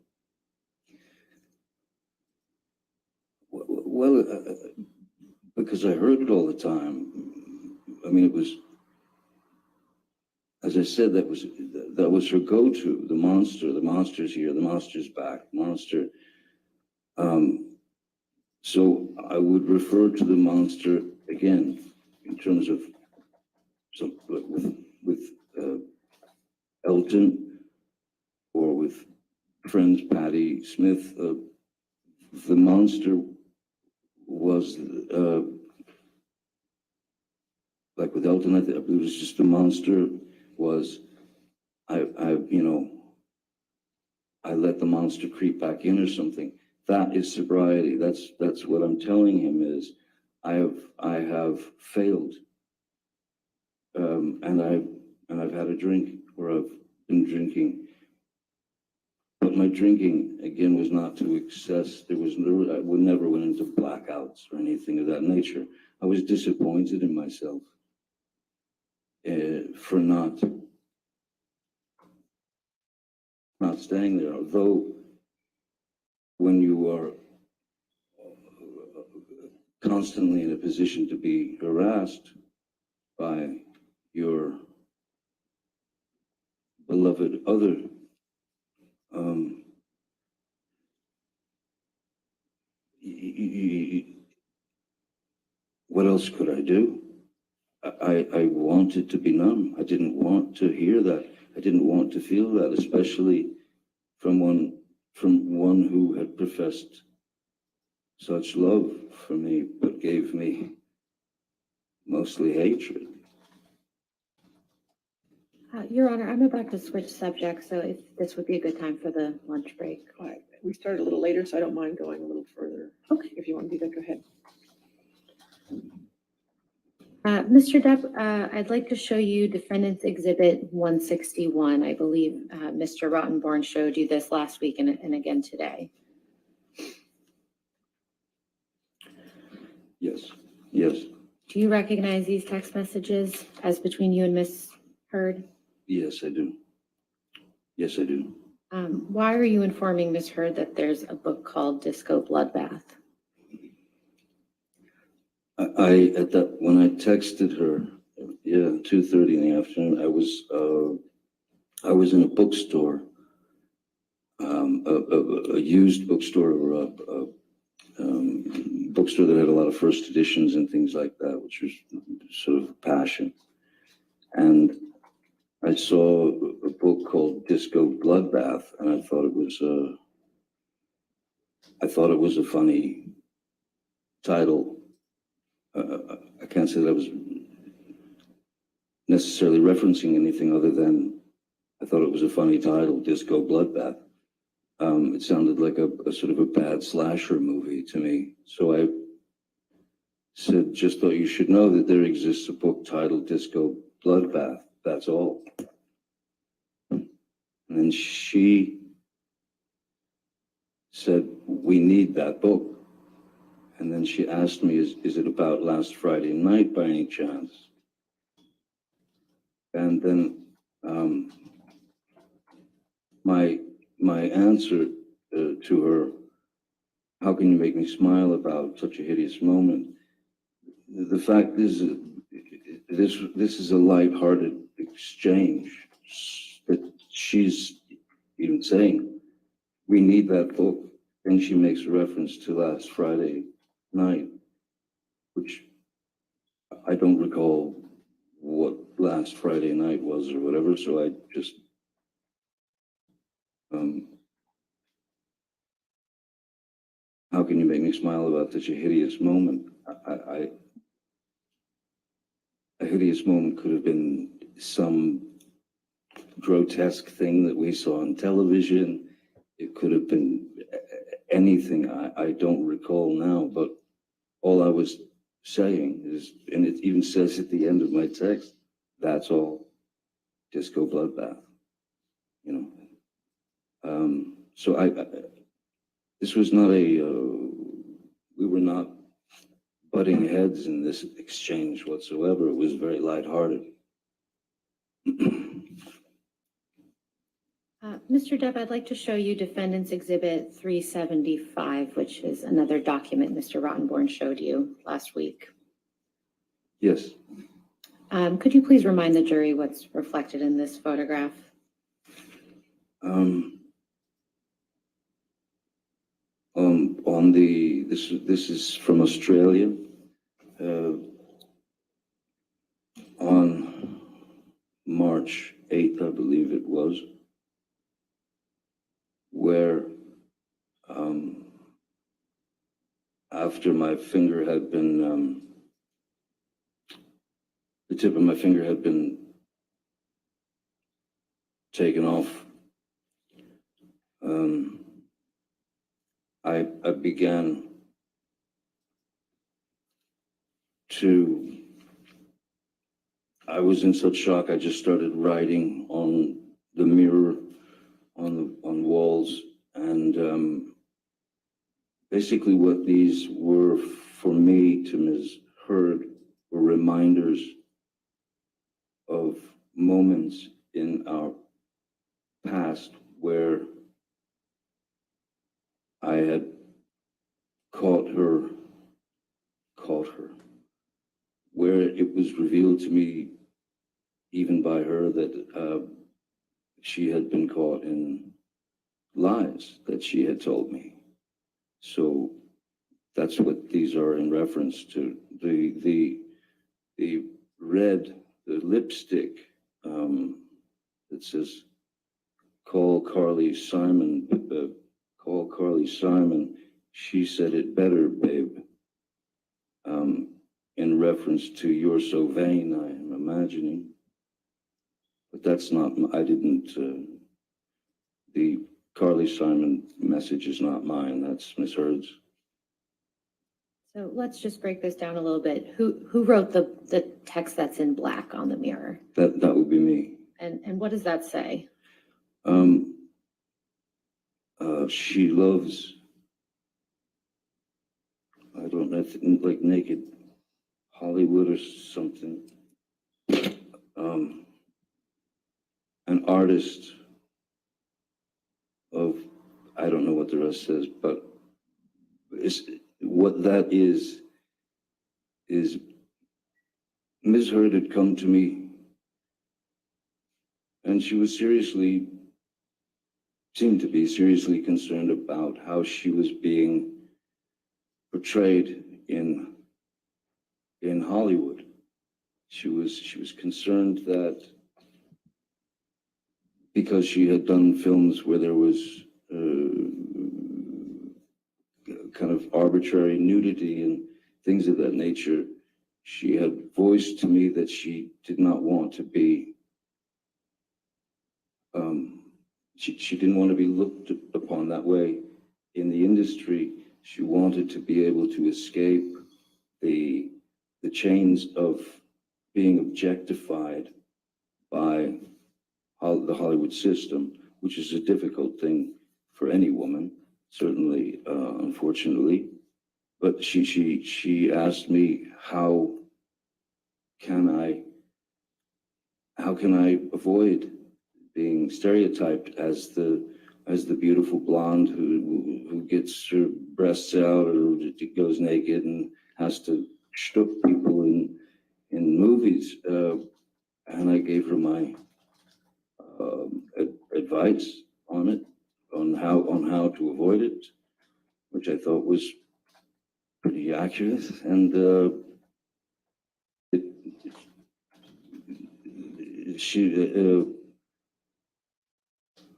Well, because I heard it all the time. I mean, it was, as I said, that was her go-to. The monster's here, the monster's back, monster. So I would refer to the monster again in terms of with Elton or with friends Patti Smith. The monster was like with Elton. I think it was just the monster was I let the monster creep back in or something. That is sobriety. That's what I'm telling him is I have failed. And I've had a drink, or I've been drinking. But my drinking again was not to excess. I would never went into blackouts or anything of that nature. I was disappointed in myself for not staying there. Although when you are constantly in a position to be harassed by your beloved other, what else could I do? I wanted to be numb. I didn't want to hear that. I didn't want to feel that, especially from one who had professed such love for me, but gave me mostly hatred. Your Honor, I'm about to switch subjects, so if this would be a good time for the lunch break. All right, we started a little later, so I don't mind going a little further. Okay. If you want to do that, go ahead. Mr. Depp, I'd like to show you Defendants Exhibit 161. I believe Mr. Rottenborn showed you this last week and again today. Yes, yes, Do you recognize these text messages as between you and Miss Heard? yes, I do. Yes, I do. Why are you informing Miss Heard that there's a book called Disco Bloodbath? When I texted her, 2:30 in the afternoon, I was in a bookstore, a used bookstore, or a bookstore that had a lot of first editions and things like that, which was sort of a passion. And I saw a book called Disco Bloodbath, and I thought it was a funny title. I can't say that I was necessarily referencing anything other than I thought it was a funny title, Disco Bloodbath. It sounded like a sort of a bad slasher movie to me. So I said, just thought you should know that there exists a book titled Disco Bloodbath. That's all. And then she said, we need that book. And then she asked me, is it about last Friday night by any chance? And then my answer to her, how can you make me smile about such a hideous moment? The fact is, this is a lighthearted exchange that she's even saying, we need that book. And she makes a reference to last Friday night, which I don't recall what last Friday night was or whatever, so I just how can you make me smile about such a hideous moment? A hideous moment could have been some grotesque thing that we saw on television. It could have been anything. I don't recall now, but all I was saying is, and it even says at the end of my text, that's all. Disco Bloodbath, you know. So this was not we were not butting heads in this exchange whatsoever. It was very lighthearted. Mr. Depp, I'd like to show you Defendants Exhibit 375, which is another document Mr. Rottenborn showed you last week. Yes. Could you please remind the jury what's reflected in this photograph? This is from Australia. On March 8th, I believe it was, where after my finger had been, the tip of my finger had been taken off, I began I was in such shock, I just started writing on the mirror, on walls, and basically what these were for me to Ms. Heard were reminders of moments in our past where I had caught her, where it was revealed to me, even by her, that she had been caught in lies that she had told me. So that's what these are in reference to. The red, the lipstick, that says, call Carly Simon, call Carly Simon. She said it better, babe. In reference to You're So Vain, I am imagining. But that's not, I didn't, the Carly Simon message is not mine, that's Miss Heard's. So let's just break this down a little bit. Who wrote the text that's in black on the mirror? That would be me. And what does that say? She loves, I don't know, like naked Hollywood or something. An artist of, I don't know what the rest says, but what that is Ms. Heard had come to me and she was seemed to be seriously concerned about how she was being portrayed in Hollywood. She was concerned that because she had done films where there was kind of arbitrary nudity and things of that nature, she had voiced to me that she did not want to be, she didn't want to be looked upon that way in the industry. She wanted to be able to escape the chains of being objectified by the Hollywood system, which is a difficult thing for any woman, certainly, unfortunately. But she asked me, how can I avoid being stereotyped as the beautiful blonde who gets her breasts out or goes naked and has to shtuck people in movies? And I gave her my advice on it, on how to avoid it, which I thought was pretty accurate. And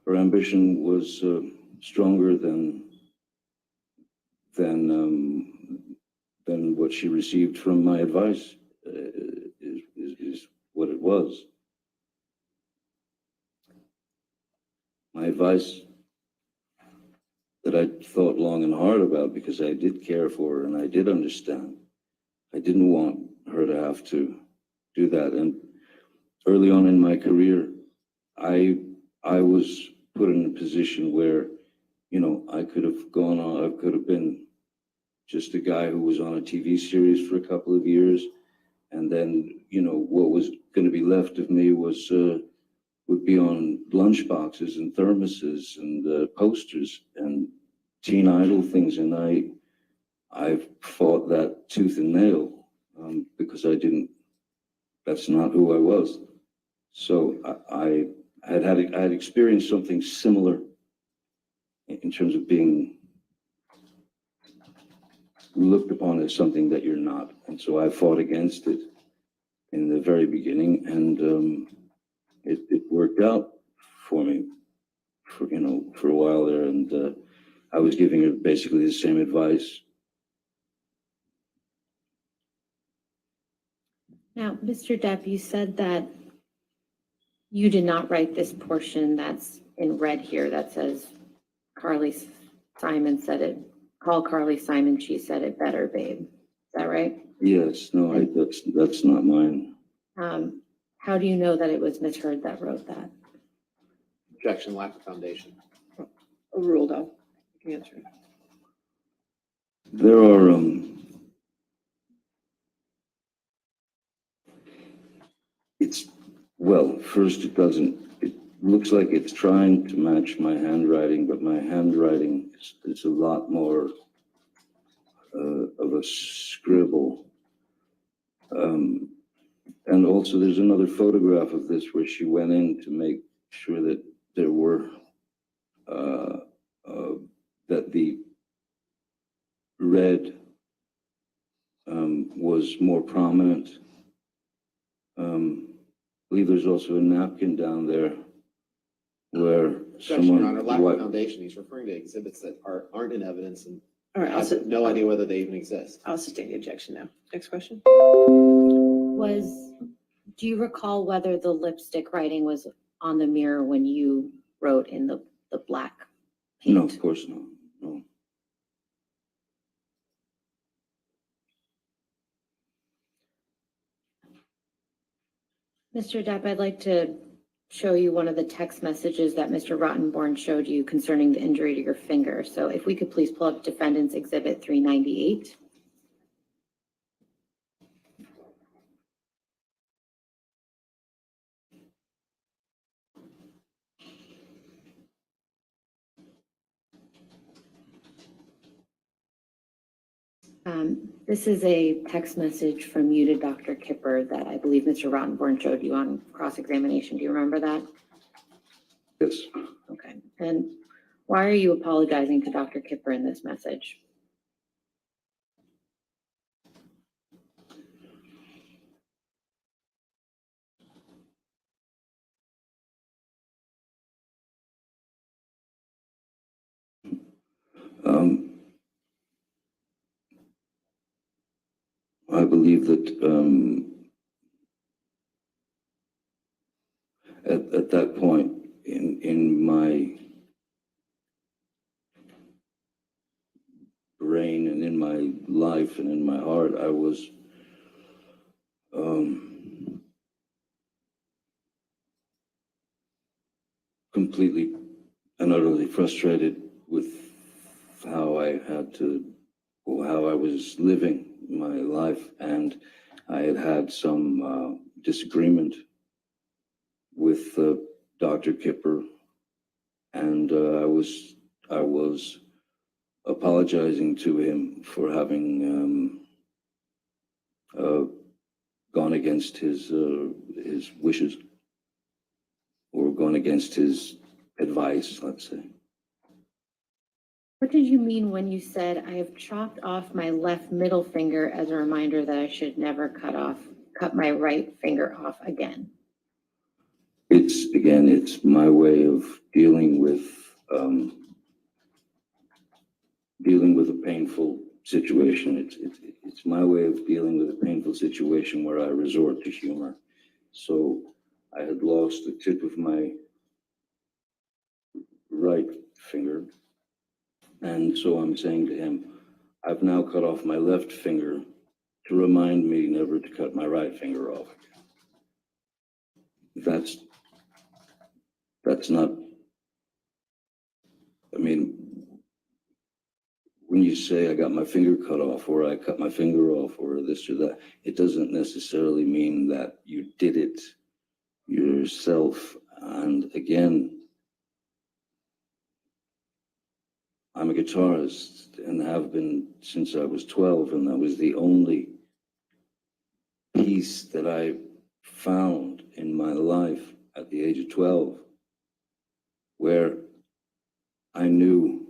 her ambition was stronger than what she received from my advice, is what it was. My advice that I thought long and hard about, because I did care for her and I did understand. I didn't want her to have to do that. And early on in my career, I was put in a position where, you know, I could have gone on, I could have been just a guy who was on a TV series for a couple of years. And then, you know, what was going to be left of me was, would be on lunch boxes and thermoses and posters and teen idol things. And I fought that tooth and nail, because that's not who I was. So I had experienced something similar in terms of being looked upon as something that you're not. And so I fought against it in the very beginning, and it worked out for me for a while there. And I was giving her basically the same advice. Now, Mr. Depp, you said that you did not write this portion that's in red here that says Carly Simon said it. Call Carly Simon, she said it better, babe. Is that right? Yes, no, that's not mine. How do you know that it was Ms. Heard that wrote that? Objection, lack of foundation. Overruled, though. You can answer. There are, first it looks like it's trying to match my handwriting, but my handwriting is a lot more of a scribble. And also there's another photograph of this where she went in to make sure that there were, that the red was more prominent I believe there's also a napkin down there where Objection, Your Honor, lack someone. of foundation. He's referring to exhibits that aren't in evidence and All right, has no idea whether they even exist. I'll sustain the objection now. Next question. Do you recall whether the lipstick writing was on the mirror when you wrote in the black paint? No, of course not. No. Mr. Depp, I'd like to show you one of the text messages that Mr. Rottenborn showed you concerning the injury to your finger. So if we could please pull up Defendants Exhibit 398. This is a text message from you to Dr. Kipper that I believe Mr. Rottenborn showed you on cross-examination. Do you remember that? Yes. Okay. And why are you apologizing to Dr. Kipper in this message? I believe that at that point in my brain and in my life and in my heart, I was completely and utterly frustrated with how I was living my life, and I had some disagreement with Dr. Kipper, and I was apologizing to him for having gone against his wishes, or gone against his advice, let's say. What did you mean when you said, I have chopped off my left middle finger as a reminder that I should never cut my right finger off again? It's my way of dealing with a painful situation. It's my way of dealing with a painful situation where I resort to humor. So I had lost the tip of my right finger, and so I'm saying to him, I've now cut off my left finger to remind me never to cut my right finger off again. That's not, I mean, when you say I got my finger cut off, or I cut my finger off, or this or that, it doesn't necessarily mean that you did it yourself. And again, I'm a guitarist and have been since I was 12, and that was the only piece that I found in my life at the age of 12 where I knew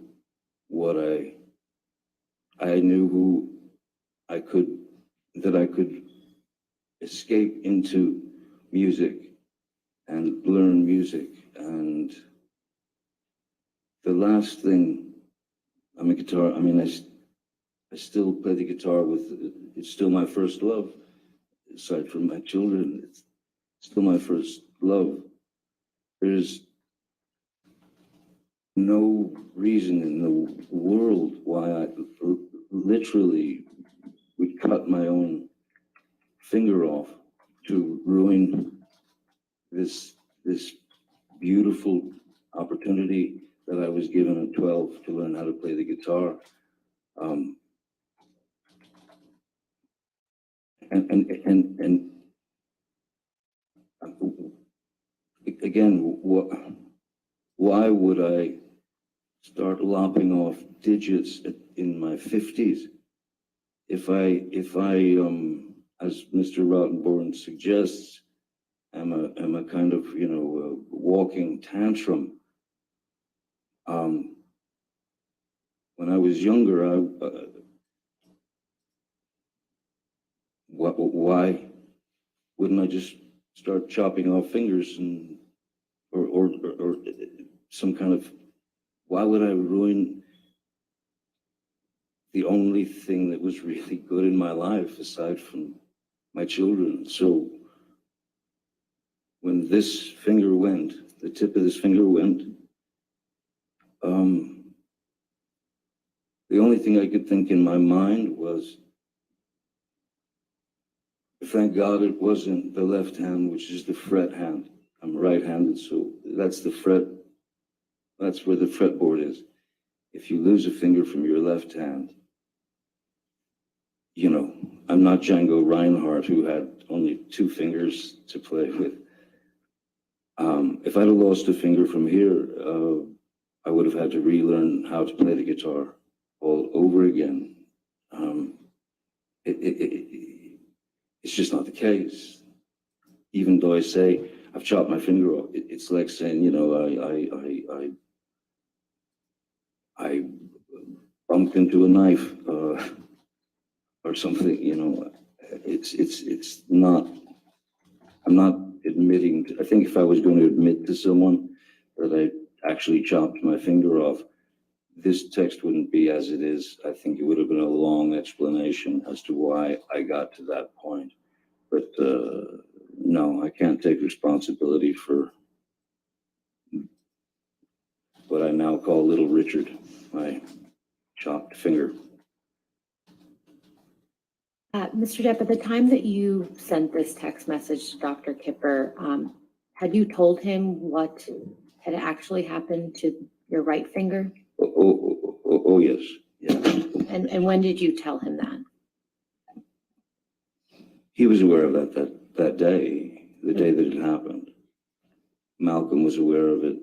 I knew who I could escape into music and learn music. And the last thing, I'm a guitar, I mean, I still play the guitar it's still my first love, aside from my children. It's still my first love. There's no reason in the world why I literally would cut my own finger off to ruin this beautiful opportunity that I was given at 12 to learn how to play the guitar. And again, why would I start lopping off digits in my 50s if I as Mr. Rottenborn suggests, am a kind of, walking tantrum. When I was younger, why wouldn't I just start chopping off fingers and or some kind of, why would I ruin the only thing that was really good in my life aside from my children? So when this finger went, the tip of this finger went, the only thing I could think in my mind was, thank God it wasn't the left hand, which is the fret hand. I'm right-handed, so that's the fret. That's where the fretboard is. If you lose a finger from your left hand, you know, I'm not Django Reinhardt, who had only 2 fingers to play with. If I'd have lost a finger from here, I would have had to relearn how to play the guitar all over again. It's just not the case. Even though I say I've chopped my finger off, it's like saying, you know, I bumped into a knife or something. You know, it's not. I'm not admitting. I think if I was going to admit to someone that I actually chopped my finger off, this text wouldn't be as it is. I think it would have been a long explanation as to why I got to that point. But no, I can't take responsibility for what I now call Little Richard, my chopped finger. Mr. Depp, at the time that you sent this text message to Dr. Kipper, had you told him what had actually happened to your right finger? Oh yes, yeah. And when did you tell him that? He was aware of that day, the day that it happened. Malcolm was aware of it.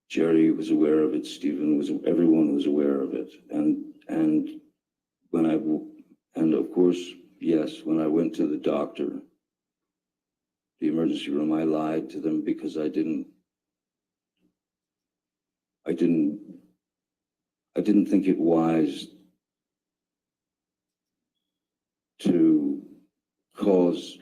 Jerry was aware of it. Stephen was. Everyone was aware of it. And of course, yes, when I went to the doctor, the emergency room, I lied to them because I didn't think it wise to cause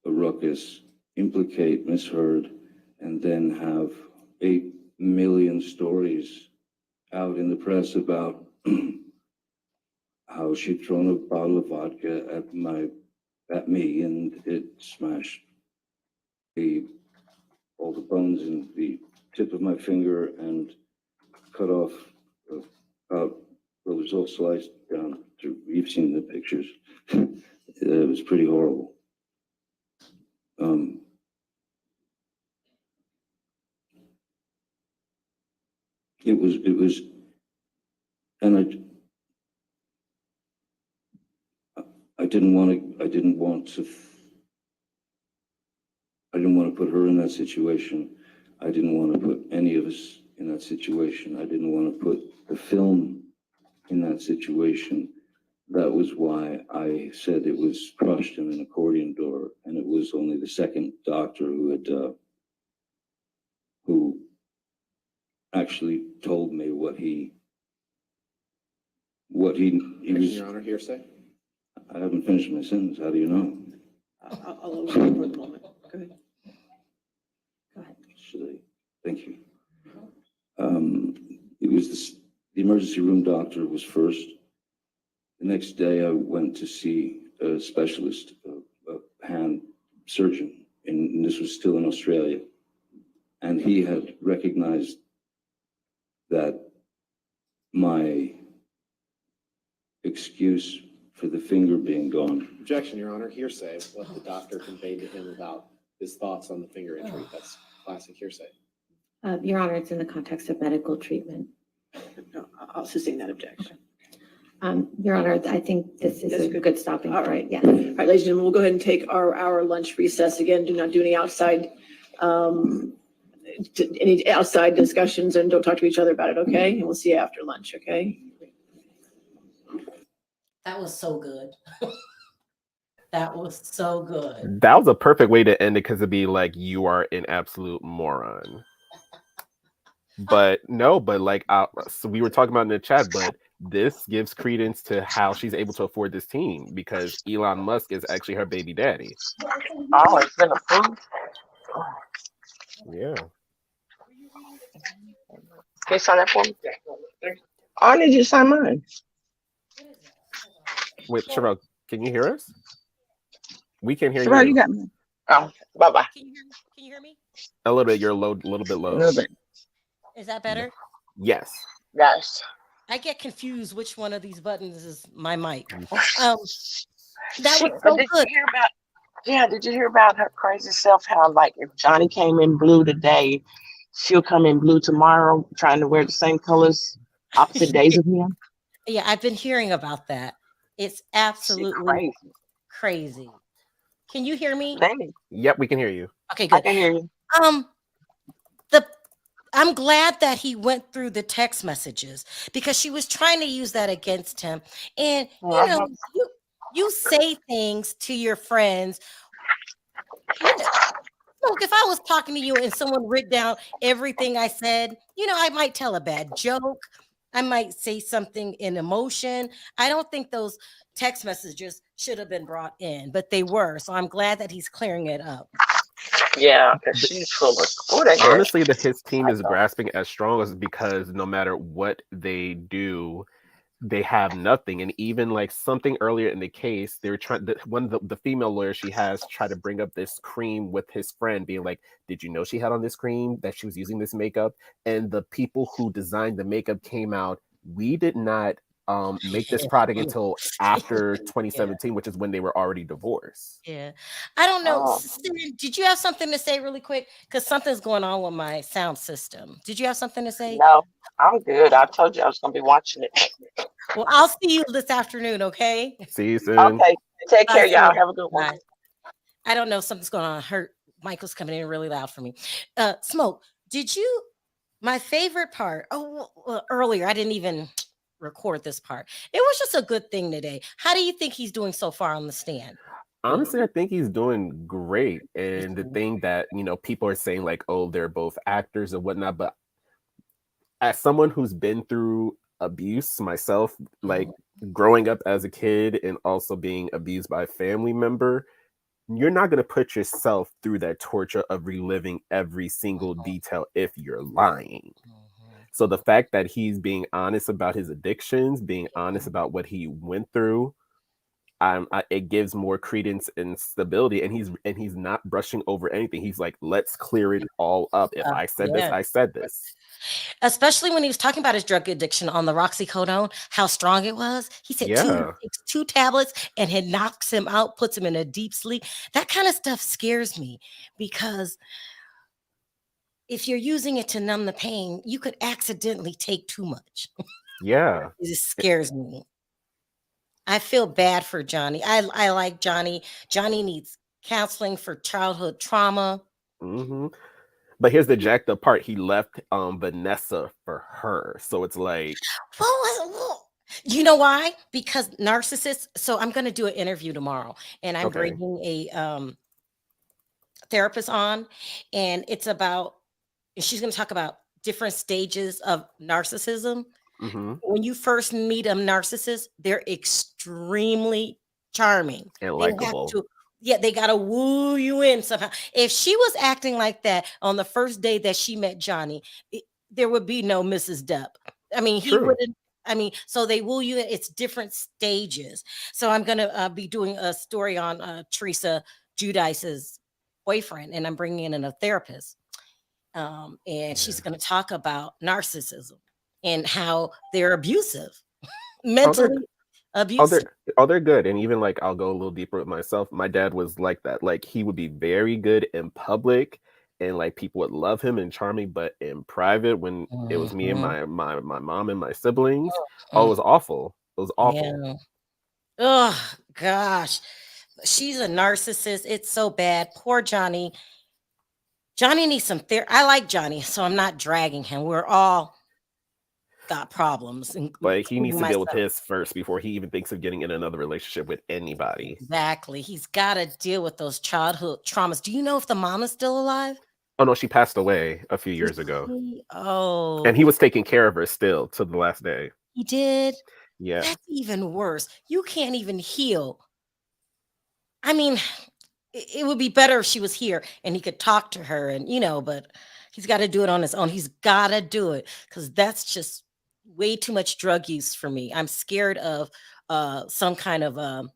a ruckus, implicate Miss Heard, and then have 8 million stories out in the press about how she'd thrown a bottle of vodka at me and it smashed all the bones in the tip of my finger and cut off well, it was all sliced down through. You've seen the pictures. It was pretty horrible. It was, and I didn't want to put her in that situation. I didn't want to put any of us in that situation. I didn't want to put the film in that situation. That was why I said it was crushed in an accordion door, and it was only the second doctor who actually told me what he was. Your Honor, hearsay. I haven't finished my sentence. How do you know? I'll allow you for the moment. Go ahead. Go ahead. Should I? Thank you. It was the emergency room doctor was first. The next day, I went to see a specialist, a hand surgeon, and this was still in Australia. And he had recognized that my excuse for the finger being gone. Objection, Your Honor. Hearsay is what the doctor conveyed to him about his thoughts on the finger injury. That's classic hearsay. Your Honor, it's in the context of medical treatment. No, I'll sustain that objection. Your Honor, I think this is a good stopping All point. right. Yeah. All right, ladies and gentlemen, we'll go ahead and take our lunch recess again. Do not do any outside discussions, and don't talk to each other about it, okay? And we'll see you after lunch, okay? That was so good. That was so good. That was a perfect way to end it, because it'd be like, you are an absolute moron. But no, but like, so we were talking about in the chat, but this gives credence to how she's able to afford this team because Elon Musk is actually her baby daddy. Oh, it's been approved. Yeah. Can you sign that for me? I need you to sign mine. Wait, Sharrell, can you hear us? We can hear Sharrell, you. you got me. Oh, bye-bye. Can you hear me? A little bit. You're low, a little bit low. A little bit. Is that better? Yes. Yes. I get confused which one of these buttons is my mic. That was But so did good. you hear about? Yeah, did you hear about her crazy self? How like if Johnny came in blue today, she'll come in blue tomorrow, trying to wear the same colors, opposite days of him. Yeah, I've been hearing about that. It's absolutely crazy. Can you hear me? Yep, we can hear you. Okay, good. I can hear you. I'm glad that he went through the text messages because she was trying to use that against him. And you know, you say things to your friends. You know, look, if I was talking to you and someone wrote down everything I said, you know, I might tell a bad joke. I might say something in emotion. I don't think those text messages should have been brought in, but they were. So I'm glad that he's clearing it up. Yeah, because she's full of honestly, that his team is grasping as strong as because no matter what they do, they have nothing. And even like something earlier in the case, they were trying. One of the female lawyer she has tried to bring up this cream with his friend, being like, "Did you know she had on this cream? That she was using this makeup?" And the people who designed the makeup came out. We did not make this product until after 2017, which is when they were already divorced. Yeah, I don't know. Did you have something to say really quick? Because something's going on with my sound system. Did you have something to say? No, I'm good. I told you I was going to be watching it. Well, I'll see you this afternoon, okay? See you soon. Okay, take care, y'all. Have a good one. Bye. I don't know. Something's going on. Michael's coming in really loud for me. Smoke, did you? My favorite part. Earlier, I didn't even record this part. It was just a good thing today. How do you think he's doing so far on the stand? Honestly, I think he's doing great. And the thing that, you know, people are saying like, oh, they're both actors and whatnot. But as someone who's been through abuse myself, like growing up as a kid and also being abused by a family member, you're not going to put yourself through that torture of reliving every single detail if you're lying. So the fact that he's being honest about his addictions, being honest about what he went through, it gives more credence and stability. And he's not brushing over anything. He's like, let's clear it all up. If I said this, I said this. Especially when he was talking about his drug addiction on the roxycodone, how strong it was. He said two tablets and it knocks him out, puts him in a deep sleep. That kind of stuff scares me because if you're using it to numb the pain, you could accidentally take too much. Yeah. It just scares me. I feel bad for Johnny. I like Johnny. Johnny needs counseling for childhood trauma. Mm-hmm. But here's the jacked up part. He left Vanessa for her. So it's like... You know why? Because narcissists... So I'm going to do an interview tomorrow. And I'm bringing a therapist on. And it's about... She's going to talk about different stages of narcissism. Mm-hmm. When you first meet a narcissist, they're extremely charming and likable. They got to woo you in somehow. If she was acting like that on the first day that she met Johnny, there would be no Mrs. Depp. I mean, he wouldn't. I mean, so they woo you. It's different stages. So I'm going to be doing a story on Teresa Giudice's boyfriend, and I'm bringing in a therapist. And she's going to talk about narcissism and how they're abusive, mentally abusive. They're good. And even like, I'll go a little deeper with myself. My dad was like that. Like he would be very good in public and like people would love him and charming, but in private, when it was me and my mom and my siblings, it was awful. It was awful. Yeah. Oh gosh. She's a narcissist. It's so bad. Poor Johnny. Johnny needs some therapy. I like Johnny, so I'm not dragging him. We're all got problems. But he needs to deal with his first before he even thinks of getting in another relationship with anybody. Exactly. He's got to deal with those childhood traumas. Do you know if the mom is still alive? Oh, no, she passed away a few years ago. Oh. And he was taking care of her still to the last day. He did. Yeah. That's even worse. You can't even heal. I mean, it would be better if she was here and he could talk to her and, but he's got to do it on his own. He's got to do it because that's just way too much drug use for me. I'm scared of some kind of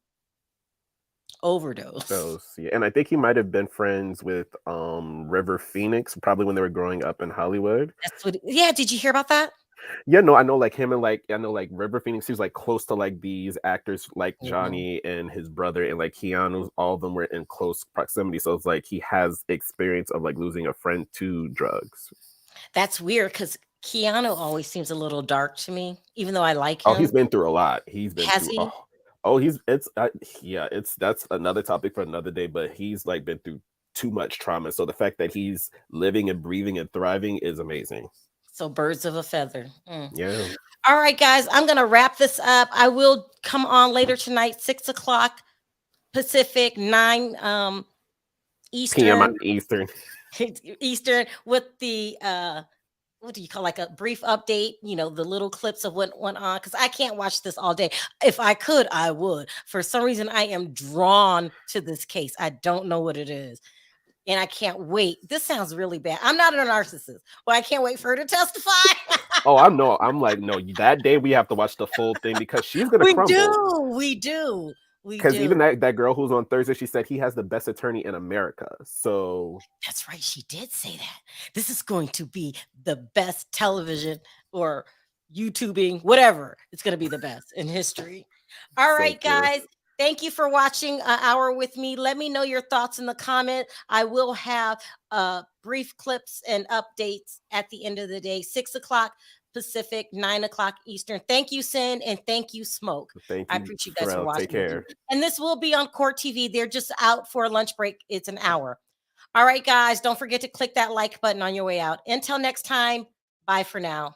overdose. Yeah. And I think he might have been friends with River Phoenix probably when they were growing up in Hollywood. That's what. Yeah. Did you hear about that? Yeah, no, I know like him and like I know like River Phoenix, he was like close to like these actors like Johnny and his brother and like Keanu, all of them were in close proximity. So it's like he has experience of like losing a friend to drugs. That's weird because Keanu always seems a little dark to me, even though I like him. Oh, he's been through a lot. He's been Has through. he? That's another topic for another day. But he's like been through too much trauma. So the fact that he's living and breathing and thriving is amazing. So birds of a feather. Yeah. All right, guys, I'm going to wrap this up. I will come on later tonight, 6:00 Pacific, 9 Eastern. PM Eastern. Eastern with the, what do you call like a brief update, the little clips of what went on. Because I can't watch this all day. If I could, I would. For some reason, I am drawn to this case. I don't know what it is. And I can't wait. This sounds really bad. I'm not a narcissist. Well, I can't wait for her to testify. I'm like, no, that day we have to watch the full thing because she's going to crumble. We do. Because even that girl who's on Thursday, she said he has the best attorney in America. So that's right. She did say that. This is going to be the best television or YouTubing, whatever. It's going to be the best in history. All right, guys. Thank you for watching An Hour with me. Let me know your thoughts in the comment. I will have brief clips and updates at the end of the day, 6:00 Pacific, 9:00 Eastern. Thank you, Sin, and thank you, Smoke. Thank you, I appreciate you guys for Sharrell. watching. Take care. And this will be on Court TV. They're just out for a lunch break. It's an hour. All right, guys, don't forget to click that like button on your way out. Until next time, bye for now.